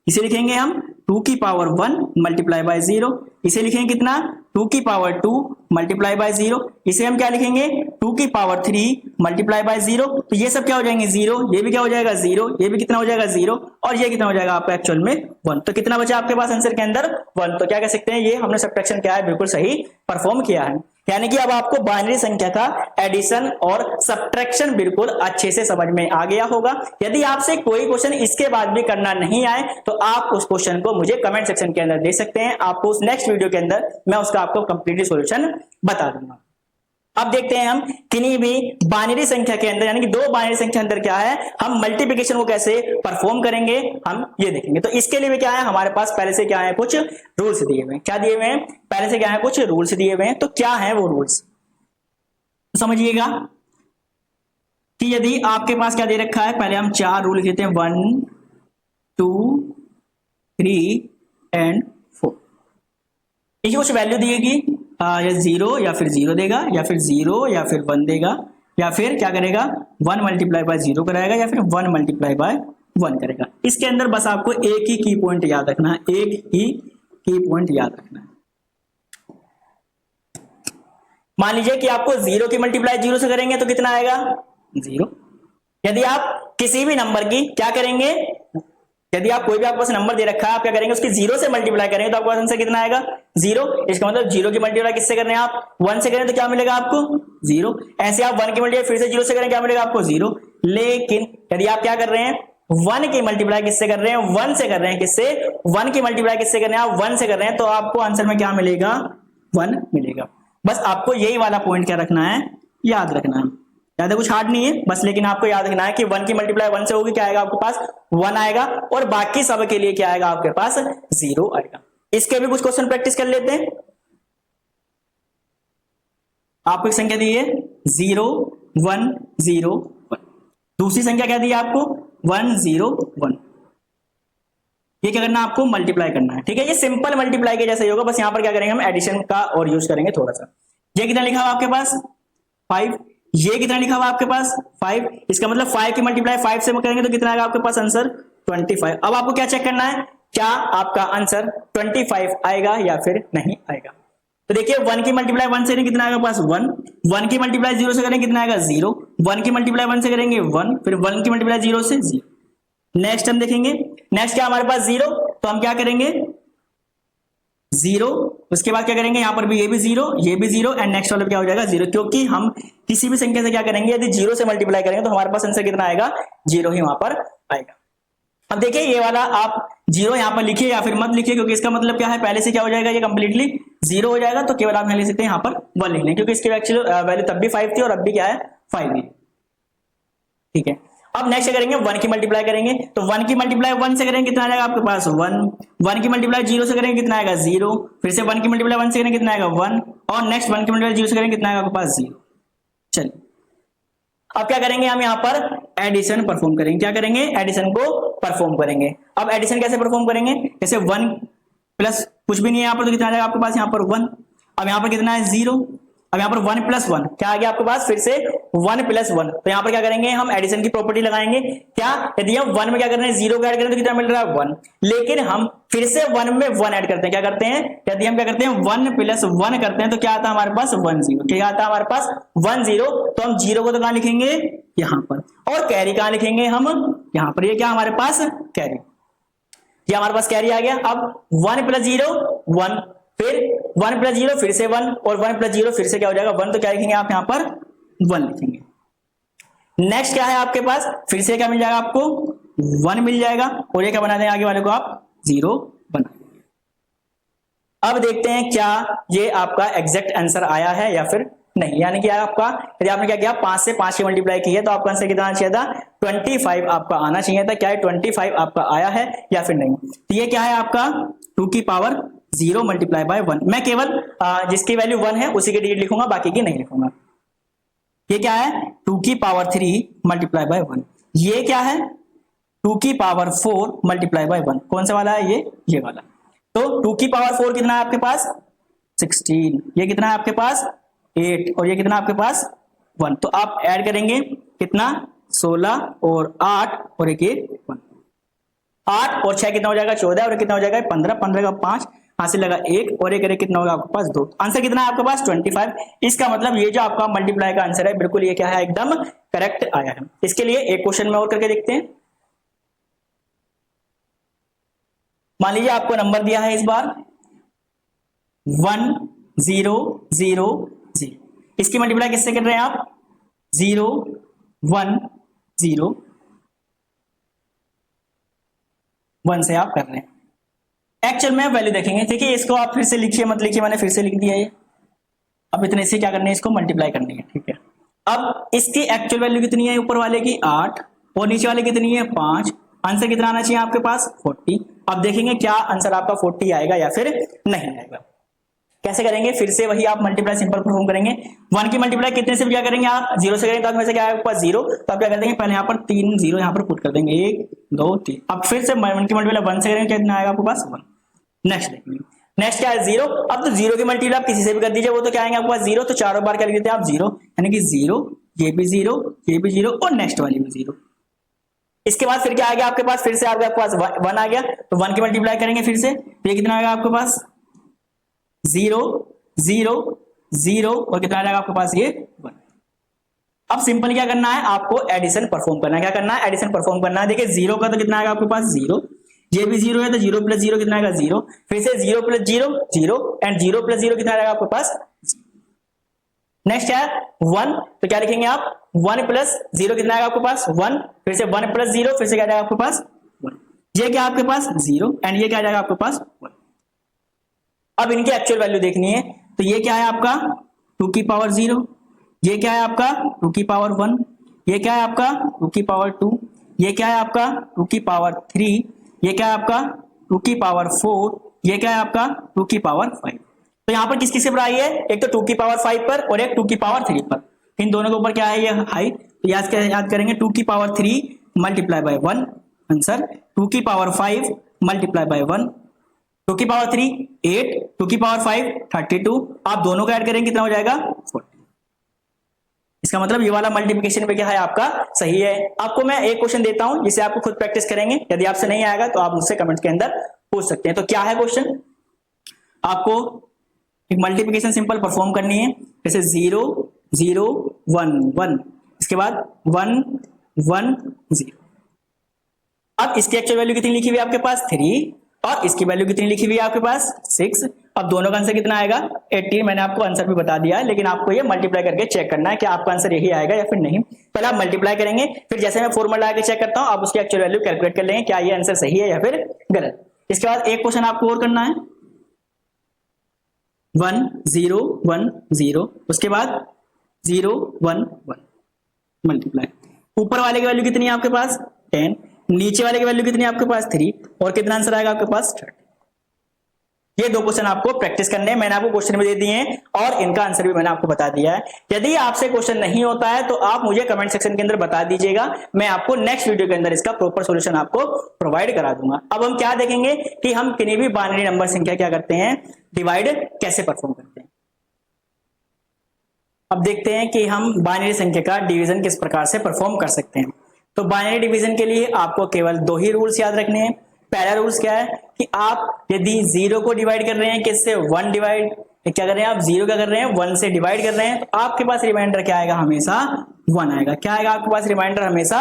इसे लिखेंगे हम 2 की पावर 1 मल्टीप्लाई बाय 0। इसे लिखेंगे कितना 2 की पावर 2 मल्टीप्लाई बाय 0। इसे हम क्या लिखेंगे 2 की पावर 3 मल्टीप्लाई बाय 0। तो ये सब क्या हो जाएंगे 0, ये भी क्या हो जाएगा 0, ये भी कितना हो जाएगा 0 और ये कितना हो जाएगा आपका एक्चुअल में 1। तो कितना बचा आपके पास आंसर के अंदर 1। तो क्या कह सकते हैं ये हमने सब्ट्रैक्शन क्या है बिल्कुल सही परफॉर्म किया है, यानी कि अब आपको बाइनरी संख्या का एडिशन और सब्ट्रैक्शन बिल्कुल अच्छे से समझ में आ गया होगा। यदि आपसे कोई क्वेश्चन इसके बाद भी करना नहीं आए तो आप उस क्वेश्चन को मुझे कमेंट सेक्शन के अंदर दे सकते हैं, आपको उस नेक्स्ट वीडियो के अंदर मैं उसका आपको कंप्लीटली सॉल्यूशन बता दूंगा। अब देखते हैं हम किन्हीं भी बाइनरी संख्या के अंदर यानी कि 2 बाइनरी संख्या अंदर क्या है हम मल्टीप्लिकेशन को कैसे परफॉर्म करेंगे हम ये देखेंगे। तो इसके लिए भी क्या है हमारे पास पहले से क्या है कुछ रूल्स दिए हुए हैं। क्या दिए हुए हैं पहले से क्या है कुछ रूल्स दिए हुए हैं। तो क्या है वो रूल्स तो समझिएगा कि यदि आपके पास क्या दे रखा है, पहले हम 4 रूल लिखते हैं 1 2 3 एंड 4। इसकी कुछ वैल्यू दिएगी या 0 या फिर 0 देगा या फिर 0 या फिर 1 देगा या फिर क्या करेगा 1 मल्टीप्लाई बाय 0 कराएगा या फिर 1 मल्टीप्लाई बाय 1 करेगा। इसके अंदर बस आपको एक ही की पॉइंट याद रखना है, एक ही की पॉइंट याद रखना है। मान लीजिए कि आपको 0 की मल्टीप्लाई 0 से करेंगे तो कितना आएगा 0। यदि आप किसी भी नंबर की क्या करेंगे, यदि आप कोई भी आपके पास नंबर दे रखा है आप क्या करेंगे उसकी 0 से मल्टीप्लाई करेंगे तो आपको आंसर कितना आएगा 0। इसका मतलब 0 की मल्टीप्लाई किससे करने हैं आप 1 से करें तो क्या मिलेगा आपको 0। ऐसे आप 1 की मल्टीप्लाई फिर से 0 से करें क्या मिलेगा आपको 0। लेकिन यदि आप क्या कर रहे हैं 1 की मल्टीप्लाई किससे कर रहे हैं 1 से कर रहे हैं, किससे 1 की मल्टीप्लाई किससे कर रहे हैं आप 1 से कर रहे हैं, तो आपको आंसर में क्या मिलेगा 1 मिलेगा। बस आपको यही वाला पॉइंट क्या रखना है याद रखना है, ज्यादा कुछ हार्ड नहीं है बस, लेकिन आपको याद रखना है कि 1 की मल्टीप्लाई 1 से होगी क्या आएगा आपके पास 1 आएगा और बाकी सब के लिए क्या आएगा आपके पास 0 आएगा। इसके भी कुछ क्वेश्चन प्रैक्टिस कर लेते हैं। आपको एक संख्या दी है 0 1 0 1, दूसरी संख्या क्या दी है आपको 1 0 1। ये क्या करना है आपको मल्टीप्लाई करना है। ठीक है, ये सिंपल मल्टीप्लाई के जैसा ही होगा, बस यहां पर क्या करेंगे हम एडिशन का और यूज करेंगे थोड़ा सा। ये कितना लिखा हुआ आपके पास 5, ये कितना लिखा हुआ आपके पास 5। इसका मतलब 5 की मल्टीप्लाई 5 से करेंगे तो कितना आएगा आपके पास आंसर 25। अब आपको क्या चेक करना है क्या आपका आंसर 25 आएगा या फिर नहीं आएगा। तो देखिए 1 की मल्टीप्लाई 1 से करेंगे कितना आएगा पास 1, 1 की मल्टीप्लाई 0 से करेंगे कितना आएगा 0, 1 की मल्टीप्लाई 1 से करेंगे 1, फिर 1 की मल्टीप्लाई 0 से 0। नेक्स्ट हम देखेंगे, नेक्स्ट क्या हमारे पास 0, तो हम क्या करेंगे 0, उसके बाद क्या करेंगे यहां पर भी ये भी 0 ये भी 0 एंड नेक्स्ट वाला क्या हो जाएगा 0, क्योंकि हम किसी भी संख्या से क्या करेंगे यदि 0 से मल्टीप्लाई करेंगे तो हमारे पास आंसर कितना आएगा 0 ही वहां पर आएगा। अब देखिए ये वाला आप जीरो यहाँ पर लिखिए या फिर मत लिखिए, क्योंकि इसका मतलब क्या है, पहले से क्या हो जाएगा, ये कंप्लीटली जीरो हो जाएगा। तो केवल आप यहाँ लिख सकते हैं यहाँ पर 1 लिख लें, क्योंकि इसकी एक्चुअली वैल्यू तब भी 5 थी और अब भी क्या है 5 ही। ठीक है, अब नेक्स्ट करेंगे 1 की मल्टीप्लाई करेंगे। तो 1 की मल्टीप्लाई 1 से करेंगे कितना आ जाएगा आपके पास 1। 1 की मल्टीप्लाई 0 से करेंगे कितना आएगा 0। फिर से 1 की मल्टीप्लाई 1 से करेंगे कितना आएगा 1, और नेक्स्ट 1 की मल्टीप्लाई 0 से करेंगे कितना आएगा आपके पास 0। चलिए अब क्या करेंगे, हम यहाँ पर एडिशन परफॉर्म करेंगे। क्या करेंगे, एडिशन को परफॉर्म करेंगे। अब एडिशन कैसे परफॉर्म करेंगे, जैसे 1 प्लस कुछ भी नहीं है यहाँ पर, तो कितना आ जाएगा आपके पास यहाँ पर 1। अब यहाँ पर कितना है 0। अब यहाँ पर 1 प्लस 1 क्या आ गया आपके पास, फिर से 1 प्लस 1। तो यहाँ पर क्या करेंगे, हम एडिशन की प्रॉपर्टी लगाएंगे। क्या, यदि हम 1 में क्या कर रहे हैं 0 को ऐड करें तो कितना मिल रहा है 1, लेकिन हम फिर से 1 में 1 ऐड करते हैं। क्या करते हैं, यदि हम क्या करते हैं 1 प्लस 1 करते हैं तो क्या आता है हमारे पास 1 0। क्या आता है हमारे पास 1 0। तो हम 0 को तो कहां लिखेंगे, यहाँ पर, और कैरी कहां लिखेंगे हम यहाँ पर। ये क्या हमारे पास कैरी, ये हमारे पास कैरी आ गया। अब 1 प्लस 0 1, फिर 1 प्लस 0 फिर से 1, और 1 प्लस 0 फिर से क्या हो जाएगा 1। तो क्या लिखेंगे आप यहाँ पर 1 लिखेंगे। नेक्स्ट क्या है आपके पास, फिर से क्या मिल जाएगा आपको 1 मिल जाएगा, और ये क्या बना देंगे आगे वाले को आप 0 बना देंगे। अब देखते हैं क्या ये आपका एग्जैक्ट आंसर आया है या फिर नहीं। यानी कि आपका, यदि आपने क्या किया 5 से 5 की मल्टीप्लाई की है तो आपका आंसर कितना आना चाहिए था 25 आपका आना चाहिए था। क्या है 25 आपका आया है या फिर नहीं। तो ये क्या है आपका 2 की पावर 0 मल्टीप्लाई बाय 1। मैं केवल जिसकी वैल्यू 1 है उसी के डिजिट लिखूंगा, बाकी की नहीं लिखूंगा। ये क्या है 2 की पावर 3 मल्टीप्लाई बाय 1। ये क्या है 2 की पावर 4 मल्टीप्लाई बाय 1। कौन सा वाला है ये वाला। तो 2 की पावर 4 कितना है आपके पास 16, ये कितना है आपके पास 8, और ये कितना आपके पास 1। तो आप ऐड करेंगे कितना 16 और 8 और एक 1, 8 और 6 कितना हो जाएगा 14, और कितना हो जाएगा 15, 15 का 5 हासिल लगा 1, और एक कितना होगा आपके पास 2। आंसर कितना है आपके पास 25। इसका मतलब ये जो आपका मल्टीप्लाई का आंसर है बिल्कुल ये क्या है एकदम करेक्ट आया है। इसके लिए एक क्वेश्चन में और करके देखते हैं। मान लीजिए आपको नंबर दिया है इस बार 1 0 0 0। इसकी मल्टीप्लाई किससे कर रहे हैं आप 0 1 0 1 से आप कर रहे हैं। एक्चुअल में वैल्यू देखेंगे। देखिए इसको आप फिर से लिखिए मत लिखिए, मैंने फिर से लिख दिया ये। अब इतने से क्या करना है, इसको मल्टीप्लाई करनी है। ठीक है, अब इसकी एक्चुअल वैल्यू कितनी है ऊपर वाले की 8, और नीचे वाले कितनी है 5। आंसर कितना आना चाहिए आपके पास 40। अब देखेंगे क्या आंसर आपका 40 आएगा या फिर नहीं आएगा। कैसे करेंगे, फिर से वही आप मल्टीप्लाई सिंपल परफॉर्म करेंगे। 1 की मल्टीप्लाई कितने से क्या करेंगे आप 0 से करेंगे तो में से क्या आएगा आपके पास 0। तो आप क्या कर देंगे पहले यहाँ पर 3 0 यहाँ पर पुट कर देंगे 1 2 3। अब फिर से 1 की मल्टीप्लाई 1 से करेंगे कितना आएगा आपके पास 1। नेक्स्ट देखेंगे, नेक्स्ट क्या है 0। अब तो 0 की मल्टीप्लाई आप किसी से भी कर दीजिए वो तो क्या आएंगे आपके पास 0। तो चारों बार कर देते हैं आप 0, यानी कि 0 ये भी 0 ये भी 0 और नेक्स्ट वाली भी 0। इसके बाद फिर क्या आ गया आपके पास, फिर से आपके पास 1 आ गया। तो 1 की मल्टीप्लाई करेंगे फिर से, तो ये कितना आएगा आपके पास 0 0 0 और कितना आ जाएगा आपके पास ये 1। अब सिंपल क्या करना है आपको एडिशन परफॉर्म करना है। क्या करना है एडिशन परफॉर्म करना है। देखिए 0 का तो कितना आएगा आपके पास 0, ये भी 0 है तो 0 प्लस 0 कितना आएगा 0। फिर से 0 प्लस 0 0 एंड 0 प्लस 0 कितना आएगा आपके पास। नेक्स्ट है 1, तो क्या लिखेंगे आप 1 प्लस 0 कितना आएगा आपके पास 1। फिर से 1 प्लस 0 फिर से क्या आएगा आपके पास 1। ये क्या आपके पास 0 एंड ये क्या आ जाएगा आपके पास 1। अब इनकी एक्चुअल वैल्यू देखनी है। तो ये क्या है आपका 2 की पावर 0, ये क्या है आपका 2 की पावर 1, ये क्या है आपका 2 की पावर 2, ये क्या है आपका 2 की पावर 3, ये क्या है आपका 2 की पावर 4, ये क्या है आपका 2 की पावर 5। तो यहाँ पर किस किस पर आई है, एक तो 2 की पावर 5 पर और एक 2 की पावर 3 पर। इन दोनों के ऊपर क्या है ये हाई। तो याद करेंगे 2 की पावर 3 मल्टीप्लाई बाय 1 आंसर, 2 की पावर 5 मल्टीप्लाई बाय 1, 2 की पावर 3 8, 2 की पावर 5 32। आप दोनों को ऐड करेंगे कितना हो जाएगा 40। इसका मतलब ये वाला मल्टीप्लिकेशन पे क्या है आपका सही है। आपको मैं एक क्वेश्चन देता हूं जिसे आपको खुद प्रैक्टिस करेंगे। यदि आपसे नहीं आएगा तो आप मुझसे कमेंट के अंदर पूछ सकते हैं। तो क्या है क्वेश्चन, आपको एक मल्टीप्लिकेशन सिंपल परफॉर्म करनी है। जैसे 0 0 1 1, इसके बाद 1 1 0। अब इसकी एक्चुअल वैल्यू कितनी लिखी हुई है आपके पास 3, और इसकी वैल्यू कितनी लिखी हुई है आपके पास 6। अब दोनों का आंसर कितना आएगा 18। मैंने आपको आंसर भी बता दिया है, लेकिन आपको ये मल्टीप्लाई करके चेक करना है कि आपका आंसर यही आएगा या फिर नहीं। पहले आप मल्टीप्लाई करेंगे, फिर जैसे मैं फॉर्मूला आके चेक करता हूं आप उसकी एक्चुअल वैल्यू कैलकुलेट कर लेंगे क्या ये आंसर सही है या फिर गलत। इसके बाद एक क्वेश्चन आपको और करना है, 1 0 1 0, उसके बाद 0 1 1 मल्टीप्लाई। ऊपर वाले की वैल्यू कितनी है आपके पास 10, नीचे वाले की वैल्यू कितनी है आपके पास 3, और कितना आंसर आएगा आपके पास 30। ये दो क्वेश्चन आपको प्रैक्टिस करने हैं, मैंने आपको क्वेश्चन भी दे दिए हैं और इनका आंसर भी मैंने आपको बता दिया है। यदि आपसे क्वेश्चन नहीं होता है तो आप मुझे कमेंट सेक्शन के अंदर बता दीजिएगा, मैं आपको नेक्स्ट वीडियो के अंदर इसका प्रॉपर सॉल्यूशन आपको प्रोवाइड करा दूंगा। अब हम क्या देखेंगे कि हम किन्हीं भी बाइनरी नंबर संख्या क्या करते हैं, डिवाइड कैसे परफॉर्म करते हैं। अब देखते हैं कि हम बाइनरी संख्या का डिवीजन किस प्रकार से परफॉर्म कर सकते हैं। तो बाइनरी डिवीजन के लिए आपको केवल दो ही रूल्स याद रखने हैं। पहला रूल्स क्या है कि आप यदि 0 को डिवाइड कर रहे हैं किससे 1 डिवाइड, क्या कर रहे हैं आप 0 क्या कर रहे हैं 1 से डिवाइड कर रहे हैं, तो आपके पास रिमाइंडर क्या आएगा हमेशा 1 आएगा। क्या आएगा आपके पास रिमाइंडर हमेशा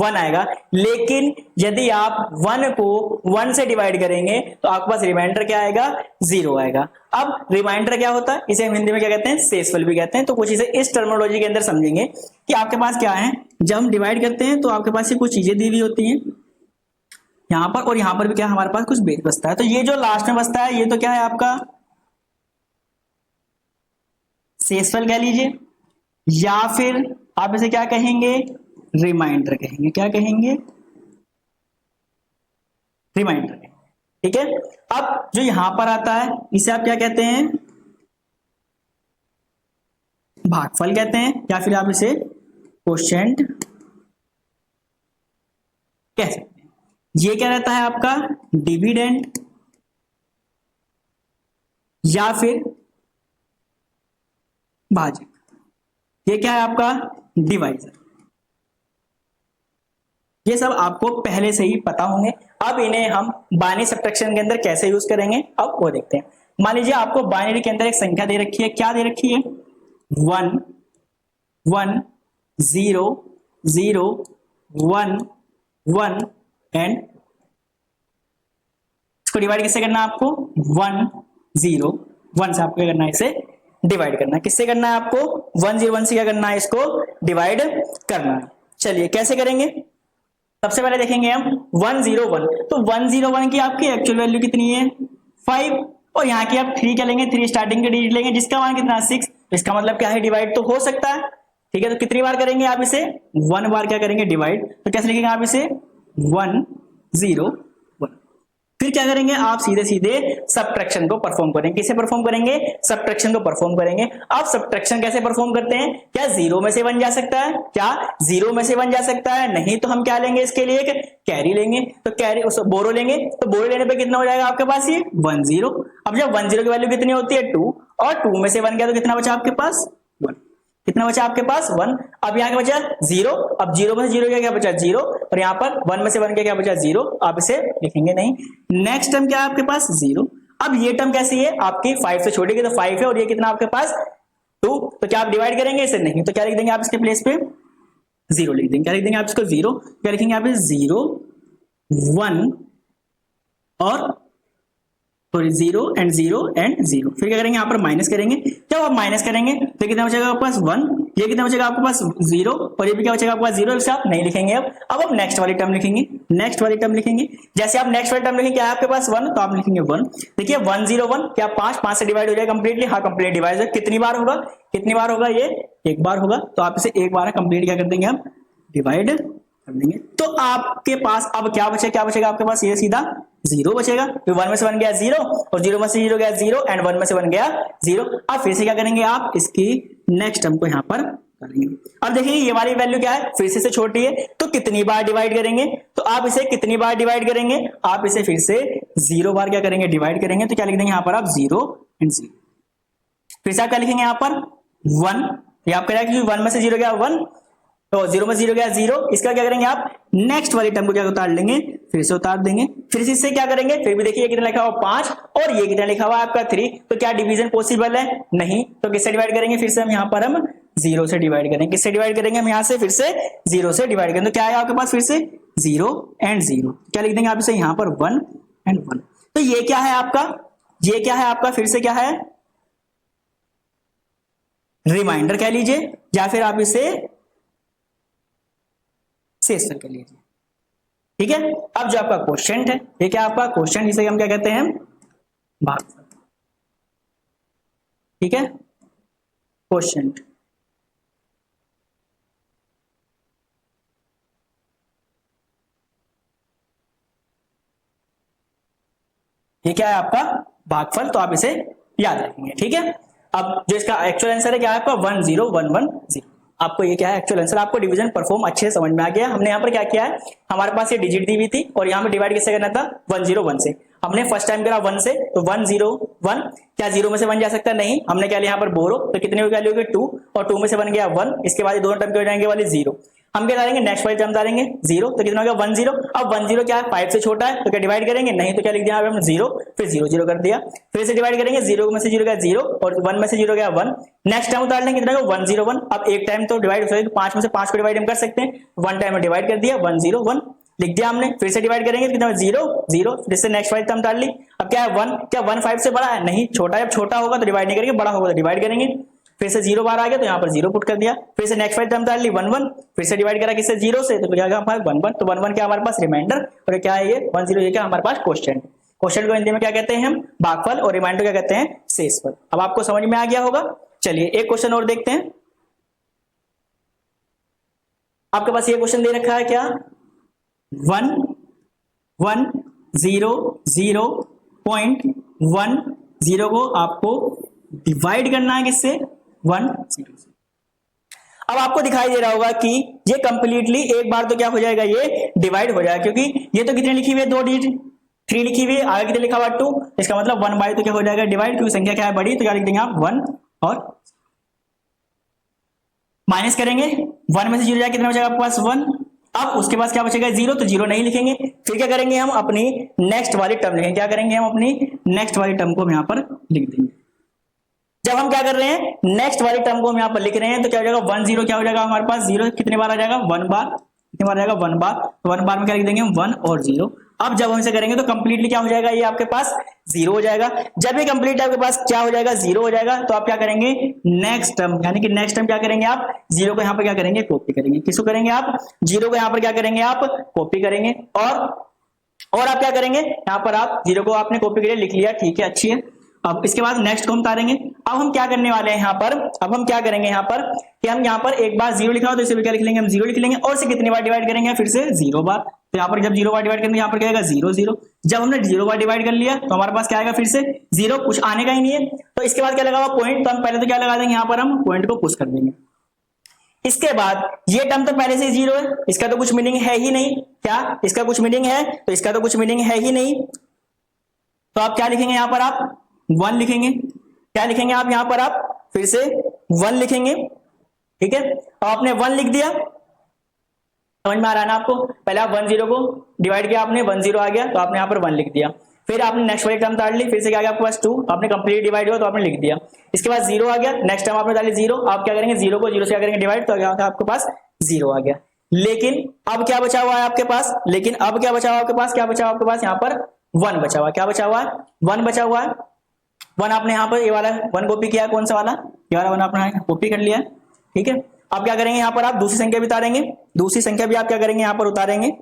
1 आएगा। लेकिन यदि आप 1 को 1 से डिवाइड करेंगे तो आपके पास रिमाइंडर क्या आएगा 0 आएगा। अब रिमाइंडर क्या होता है, इसे हम हिंदी में क्या कहते हैं शेषफल भी कहते हैं। तो कुछ इसे इस टर्मिनोलॉजी के अंदर समझेंगे कि आपके पास क्या है, जब हम डिवाइड करते हैं तो आपके पास ये कुछ चीजें दी हुई होती हैं यहां पर, और यहां पर भी क्या हमारे पास कुछ बेस बचता है। तो ये जो लास्ट में बचता है ये तो क्या है आपका शेषफल कह लीजिए, या फिर आप इसे क्या कहेंगे रिमाइंडर कहेंगे। क्या कहेंगे रिमाइंडर। ठीक है, अब जो यहां पर आता है इसे आप क्या कहते हैं भागफल कहते हैं, या फिर आप इसे कोशेंट कह सकते हैं। ये क्या रहता है आपका डिविडेंड या फिर भाजक। ये क्या है आपका डिवाइजर। ये सब आपको पहले से ही पता होंगे। अब इन्हें हम बाइनरी सब्ट्रैक्शन के अंदर कैसे यूज करेंगे अब वो देखते हैं। मान लीजिए आपको बाइनरी के अंदर एक संख्या दे रखी है, क्या दे रखी है 1 1 0 0 1 1 एंड इसको डिवाइड किससे करना है आपको 1 0 1 से आपको क्या करना है इसे डिवाइड करना है। किससे करना है आपको 1 0 1 से क्या करना है इसको डिवाइड करना है। चलिए कैसे करेंगे, सबसे पहले देखेंगे हम 1 0 1। तो 1 0 1 की आपकी एक्चुअल वैल्यू कितनी है 5, और यहाँ की आप 3 क्या लेंगे 3 स्टार्टिंग के डिजिट लेंगे जिसका मान कितना 6। इसका मतलब क्या है डिवाइड तो हो सकता है। ठीक है, तो कितनी बार करेंगे आप इसे 1 बार क्या करेंगे डिवाइड। तो कैसे लिखेंगे आप इसे 1 0 1। फिर क्या करेंगे आप सीधे सीधे सब्ट्रैक्शन को परफॉर्म करेंगे। किसे परफॉर्म करेंगे सब्ट्रैक्शन को परफॉर्म करेंगे। अब सब्ट्रैक्शन कैसे परफॉर्म करते हैं, क्या 0 में से 1 जा सकता है, क्या 0 में से 1 जा सकता है, नहीं तो हम क्या लेंगे इसके लिए कैरी लेंगे। तो कैरी बोरो लेंगे, तो बोरो लेने पे कितना हो जाएगा आपके पास ये 1 0। अब जब 1 0 की वैल्यू कितनी होती है 2, और 2 में से 1 गया तो कितना बचा आपके पास 1। कितना बचा आपके पास 1। अब यहाँ क्या बचा 0, अब 0 में से 0 क्या बचा 0, और यहाँ पर 1 में से 1 क्या बचा 0। आप इसे लिखेंगे नहीं। नेक्स्ट टर्म क्या है आपके पास 0। अब ये टर्म कैसी है आपकी 5 से छोटी, तो 5 है, और ये कितना आपके पास 2। तो क्या आप डिवाइड करेंगे इसे, नहीं। तो क्या लिख देंगे आप इसके प्लेस पे 0 लिख देंगे। क्या लिख देंगे आप इसको 0, क्या लिखेंगे आप 0 1 और 0 एंड 0 एंड 0। फिर क्या करेंगे यहाँ पर माइनस करेंगे। जब आप माइनस करेंगे तो कितना बचेगा आपके पास 1, ये कितना बचेगा आपके पास 0, और ये भी क्या बचेगा आपके पास 0। आप नहीं लिखेंगे। अब आप नेक्स्ट वाली टर्म लिखेंगे, नेक्स्ट वाली टर्म लिखेंगे। जैसे आप नेक्स्ट वाली टर्म लिखेंगे क्या है आपके पास 1, तो आप लिखेंगे 1। देखिए 1 0 1 क्या 5 से डिवाइड हो जाएगा कंप्लीटली, हाँ कंप्लीट डिवाइड है। कितनी बार होगा, कितनी बार होगा ये एक बार होगा। तो आप इसे एक बार कंप्लीट क्या कर देंगे आप डिवाइड कर देंगे। तो आपके पास अब क्या बचेगा, क्या बचेगा आपके पास ये सीधा 0 बचेगा। फिर 1 में से 1 गया 0, और 0 में से 0 गया 0, एंड 1 में से 1 गया 0। अब फिर से क्या करेंगे आप इसकी नेक्स्ट टर्म को यहाँ पर करेंगे। अब देखिए ये वाली वैल्यू क्या है फिर से छोटी है, तो कितनी बार डिवाइड करेंगे, तो आप इसे कितनी बार डिवाइड करेंगे, आप इसे फिर से 0 बार क्या करेंगे डिवाइड करेंगे। तो क्या लिख देंगे यहाँ पर आप 0 एंड 0। फिर से आप क्या लिखेंगे यहाँ पर 1, ये आप करेंगे 1 में से 0 गया 1, तो 0 में 0 गया 0। इसका क्या करेंगे आप नेक्स्ट वाली टर्म को क्या उतार लेंगे, फिर से उतार देंगे। फिर से इससे क्या करेंगे, फिर भी देखिए कितना लिखा हुआ 5, और ये कितना लिखा हुआ आपका 3। तो क्या डिवीजन पॉसिबल है, नहीं। तो किससे डिवाइड करेंगे, फिर से हम यहाँ पर हम 0 से डिवाइड करेंगे। किससे डिवाइड करेंगे हम यहाँ से फिर से 0 से डिवाइड करेंगे। तो क्या आएगा आपके पास फिर से 0 एंड 0। क्या लिख देंगे आप इसे यहाँ पर 1 एंड 1। तो ये क्या है आपका, ये क्या है आपका फिर से क्या है रिमाइंडर कह लीजिए, या फिर आप इसे शेषफल कर लीजिए। ठीक है। अब जो आपका क्वेश्चन है, ये क्या आपका क्वेश्चन, जिसे हम क्या कहते हैं, भागफल। ठीक है, क्वेश्चन। ये क्या है आपका भागफल, तो आप इसे याद रखेंगे। ठीक है, अब जो इसका एक्चुअल आंसर है क्या है आपका 10110। आपको ये क्या है एक्चुअल आंसर, आपको डिवीजन परफॉर्म अच्छे से समझ में आ गया। हमने यहाँ पर क्या किया है, हमारे पास ये डिजिट दी हुई थी और यहाँ पे डिवाइड किससे करना था, 101 से। हमने फर्स्ट टाइम करा 1 से, तो 101, क्या 0 में से 1 जा सकता है, नहीं। हमने क्या लिया यहाँ पर बोरो, तो कितने की वैल्यू होगी 2, और 2 में से 1 गया 1, इसके बाद दोनों टर्म के हो जाएंगे वाले 0। हम क्या डालेंगे, नेक्स्ट वाले टर्म डालेंगे 0, तो कितना हो गया 10। अब 10 क्या है 5 से छोटा है, तो क्या डिवाइड करेंगे, नहीं, तो क्या लिख दिया हमने 0, फिर 0 0 कर दिया, फिर से डिवाइड करेंगे, 0 में से 0 गया 0 और 1 में से 0 गया 1। नेक्स्ट टाइम उतार लेंगे, कितना 101। अब एक टाइम तो डिवाइड हो सकता है, तो 5 में से 5 को डिवाइड हम कर सकते हैं, 1 टाइम में डिवाइड कर दिया 101 लिख दिया हमने, फिर से डिवाइड करेंगे, कितना 0 0, जिससे नेक्स्ट वाली टर्म डाल ली। अब क्या है 1, क्या 1 5 से बड़ा है, नहीं, छोटा है। जब छोटा होगा तो डिवाइड नहीं करेंगे, बड़ा होगा तो डिवाइड करेंगे। फिर से 0 बार आ गया तो यहाँ पर 0 पुट कर दिया, फिर से नेक्स्ट वाली टर्म डाल ली 1 1, फिर से डिवाइड करा किससे 0 से, तो क्या हमारे 1 1, तो 1 1 क्या हमारे पास रिमाइंडर, और क्या है ये 1 0, ये क्या हमारे पास क्वेश्चन। क्वेश्चन को हिंदी में क्या कहते हैं हम, भागफल, और रिमाइंडर क्या कहते हैं, शेषफल। अब आपको समझ में आ गया होगा। चलिए एक क्वेश्चन और देखते हैं। आपके पास ये क्वेश्चन दे रखा है क्या, 1 1 0 0.10 को आपको डिवाइड करना है किससे, 1 0 से। अब आपको दिखाई दे रहा होगा कि ये कंप्लीटली एक बार तो क्या हो जाएगा, ये डिवाइड हो जाएगा, क्योंकि ये तो कितने लिखी हुई है, 2 डिजिट 3 लिखी हुई है, आगे कितने लिखा हुआ 2, इसका मतलब 1 बाय तो क्या हो जाएगा डिवाइड, क्योंकि संख्या क्या है बड़ी, तो क्या लिख देंगे आप 1, और माइनस करेंगे, 1 में से 0 जाएगा, कितना बचेगा आपके पास 1। अब उसके पास क्या बचेगा 0, तो 0 नहीं लिखेंगे। फिर क्या करेंगे हम, अपनी नेक्स्ट वाली टर्म लिखेंगे। क्या करेंगे हम, अपनी नेक्स्ट वाली टर्म को हम यहाँ पर लिख देंगे। जब हम क्या कर रहे हैं, नेक्स्ट वाली टर्म को हम यहाँ पर लिख रहे हैं, तो क्या हो जाएगा 1 0, क्या हो जाएगा हमारे पास 0 कितने बार आ जाएगा, 1 बार, कितने बार आ जाएगा 1 बार, तो 1 बार में क्या लिख देंगे हम 1 और 0। अब जब हम इसे करेंगे तो कंप्लीटली क्या हो जाएगा, ये आपके पास 0 हो जाएगा। जब ये कंप्लीट आपके पास क्या हो जाएगा, 0 हो जाएगा, तो आप क्या करेंगे, नेक्स्ट टर्म, यानी कि नेक्स्ट टर्म क्या करेंगे आप, 0 को यहाँ पर क्या करेंगे, कॉपी करेंगे। किसको करेंगे आप, 0 को यहाँ पर क्या करेंगे आप, कॉपी करेंगे। और आप क्या करेंगे, यहाँ पर आप 0 को आपने कॉपी करके लिख लिया, ठीक है, अच्छी है। अब इसके बाद नेक्स्ट को हम उतारेंगे। अब हम क्या करने वाले हैं यहाँ पर, अब हम क्या करेंगे यहाँ पर, कि हम यहाँ पर एक बार 0 लिखा हो तो इसे भी क्या लिख लेंगे, हम 0 लिख लेंगे, और से कितनी बार डिवाइड करेंगे, फिर से 0 बार। तो यहाँ पर जब 0 बार डिवाइड करेंगे, यहाँ पर क्या आएगा 0 0। जब हमने 0 बार डिवाइड कर लिया तो हमारे पास क्या आएगा, फिर से 0, कुछ आने का ही नहीं है। तो इसके बाद क्या लगा हुआ पॉइंट, तो हम पहले तो क्या लगा देंगे, यहाँ पर हम पॉइंट को पुश कर देंगे। इसके बाद ये टर्म तो पहले से 0 है, इसका तो कुछ मीनिंग है ही नहीं, क्या इसका कुछ मीनिंग है, तो इसका तो कुछ मीनिंग है ही नहीं। तो आप क्या लिखेंगे यहाँ पर, आप 1 लिखेंगे। क्या लिखेंगे आप यहाँ पर, आप फिर से 1 लिखेंगे, ठीक है। तो आपने 1 लिख दिया, समझ में आ रहा है ना आपको। पहले आप 1 0 को डिवाइड किया आपने, 1 0 आ गया, तो आपने यहाँ पर 1 लिख दिया। फिर आपने नेक्स्ट वाली टर्म डाल ली, फिर से क्या आ गया आपके पास 2, आपने कंप्लीट डिवाइड हुआ तो आपने लिख दिया। इसके बाद 0 आ गया, नेक्स्ट टाइम आपने डाली 0, आप क्या करेंगे 0 को 0 से क्या करेंगे डिवाइड, तो आपके पास 0 आ गया। लेकिन अब क्या बचा हुआ है आपके पास, लेकिन अब क्या बचा हुआ आपके पास, क्या बचा हुआ आपके पास, यहाँ पर 1 बचा हुआ। क्या बचा हुआ है, 1 बचा हुआ है। 1 आपने यहाँ पर ये वाला 1 कॉपी किया, कौन सा वाला, ये वाला 1 आपने कॉपी कर लिया, ठीक है। अब क्या करेंगे यहाँ पर, आप दूसरी संख्या भी उतारेंगे, दूसरी संख्या भी आप क्या करेंगे यहाँ पर उतारेंगे।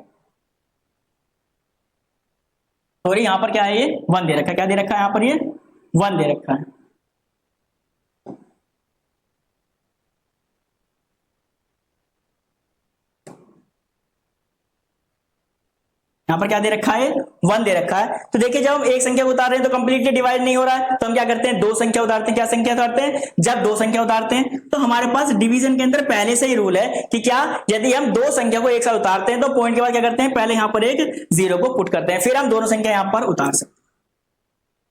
और यहाँ पर क्या है, ये 1 दे रखा है, क्या दे रखा है यहाँ पर, ये 1 दे रखा है। यहाँ पर क्या दे रखा है, 1 दे रखा है। तो देखिए जब हम एक संख्या को उतार रहे हैं तो कंप्लीटली डिवाइड नहीं हो रहा है, तो हम क्या करते हैं, 2 संख्या उतारते हैं। क्या संख्या उतारते हैं, जब 2 संख्या उतारते हैं तो हमारे पास डिवीजन के अंदर पहले से ही रूल है कि क्या, यदि हम 2 संख्या को एक साथ उतारते हैं तो पॉइंट के बाद क्या करते हैं, पहले यहाँ पर एक 0 को पुट करते हैं, फिर हम दोनों संख्या यहाँ पर उतार सकते हैं,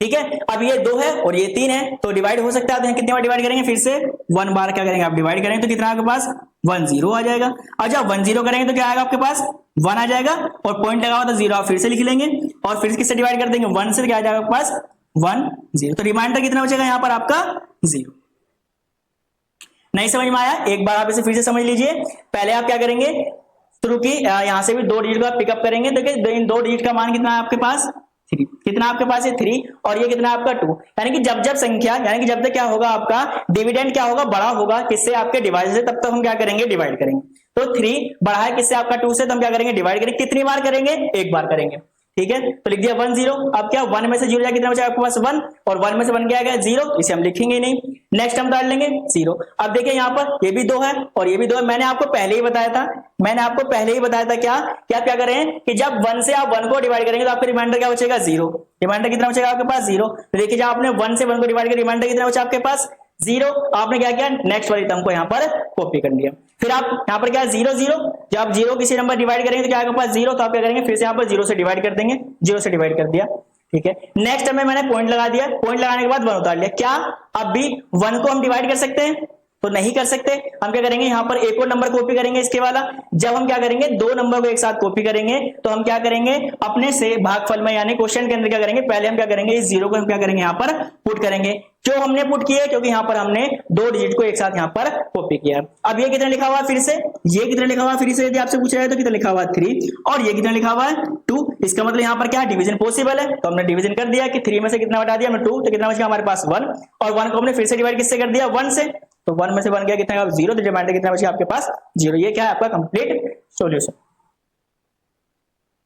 ठीक है। अब ये 2 है और ये 3 है, तो डिवाइड हो सकता है, तो कितनी बार डिवाइड करेंगे, फिर से 1 बार क्या करेंगे आप डिवाइड करेंगे, तो कितना आपके पास 1 0 आ जाएगा। और जब 1 0 करेंगे तो क्या आएगा आपके पास 1 आ जाएगा, और पॉइंट लगा हुआ तो 0 आप फिर से लिख लेंगे, और फिर किससे डिवाइड कर देंगे, 1 से, क्या आ जाएगा आपके पास 1 0। तो रिमाइंडर कितना बचेगा यहाँ पर आपका 0। नहीं समझ में आया, एक बार आप इसे फिर से समझ लीजिए। पहले आप क्या करेंगे, शुरू की यहां से भी 2 डिजिट का पिकअप करेंगे, तो इन 2 डिजिट का मान कितना है आपके पास 3, कितना आपके पास है 3, और ये कितना आपका 2। यानी कि जब जब संख्या, यानी कि जब तक क्या होगा आपका डिविडेंड क्या होगा, बड़ा होगा किससे, आपके डिवाइड से, तब तक हम क्या करेंगे डिवाइड करेंगे। तो 3 बढ़ा है किससे, आपका 2 से, तो हम क्या करेंगे, डिवाइड करेंगे, कितनी बार करेंगे, एक बार करेंगे, ठीक है। तो लिख दिया 1 0। अब क्या 1 में से 0 जाए कितना बचा आपके पास 1, और 1 में से 1 क्या गया 0, इसे हम लिखेंगे नहीं। नेक्स्ट हम डाल लेंगे 0। अब देखिए यहाँ पर ये भी 2 है और ये भी 2 है, मैंने आपको पहले ही बताया था क्या कि आप क्या करें कि जब 1 से आप 1 को डिवाइड करेंगे तो आपका रिमाइंडर क्या बचेगा 0। रिमाइंडर कितना बचेगा आपके पास 0। तो देखिए जब आपने 1 से 1 को डिवाइड किया रिमाइंडर कितना बचा आपके पास 0। आपने क्या किया, नेक्स्ट वाली टर्म को यहाँ पर कॉपी कर लिया। फिर आप यहाँ पर क्या 0 0, जब आप 0 किसी नंबर डिवाइड करेंगे तो क्या आपके पास 0, तो आप क्या करेंगे फिर से यहाँ पर 0 से डिवाइड कर देंगे, 0 से डिवाइड कर दिया, ठीक है। नेक्स्ट टर्म में मैंने पॉइंट लगा दिया, पॉइंट लगाने के बाद 1 उतार लिया। क्या अब भी 1 को हम डिवाइड कर सकते हैं, तो नहीं कर सकते। हम क्या करेंगे, यहाँ पर एक और नंबर कॉपी करेंगे इसके वाला। जब हम क्या करेंगे, दो नंबर को एक साथ कॉपी करेंगे तो हम क्या करेंगे, अपने से भागफल में यानी क्वेश्चन के अंदर क्या करेंगे, पहले हम क्या करेंगे, इस 0 को हम क्या करेंगे यहाँ पर पुट करेंगे। क्यों हमने पुट किया, क्योंकि यहाँ पर हमने 2 डिजिट को एक साथ यहाँ पर कॉपी किया। अब ये कितना लिखा हुआ है फिर से, ये कितना लिखा हुआ है फिर से यदि आपसे पूछ रहा है तो कितना लिखा हुआ है 3, और ये कितना लिखा हुआ है 2। इसका मतलब यहाँ पर क्या डिवीजन पॉसिबल है, तो हमने डिवीजन कर दिया कि 3 में से कितना हटा दिया हमने 2, तो कितना बचा हमारे पास 1, और 1 को हमने फिर से डिवाइड किससे कर दिया 1 से, तो 1 में से 1 गया कितना 0, तो रिमाइंडर कितना बचा आपके पास 0। ये क्या है आपका कंप्लीट सॉल्यूशन।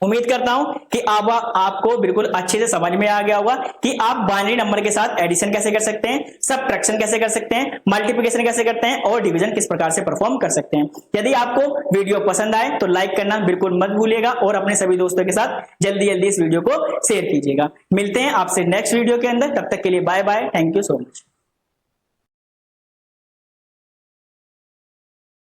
उम्मीद करता हूं कि अब आपको बिल्कुल अच्छे से समझ में आ गया होगा कि आप बाइनरी नंबर के साथ एडिशन कैसे कर सकते हैं, सबट्रैक्शन कैसे कर सकते हैं, मल्टीप्लिकेशन कैसे करते हैं और डिवीजन किस प्रकार से परफॉर्म कर सकते हैं। यदि आपको वीडियो पसंद आए तो लाइक करना बिल्कुल मत भूलिएगा और अपने सभी दोस्तों के साथ जल्दी जल्दी इस वीडियो को शेयर कीजिएगा। मिलते हैं आपसे नेक्स्ट वीडियो के अंदर, तब तक के लिए bye bye, thank you so much.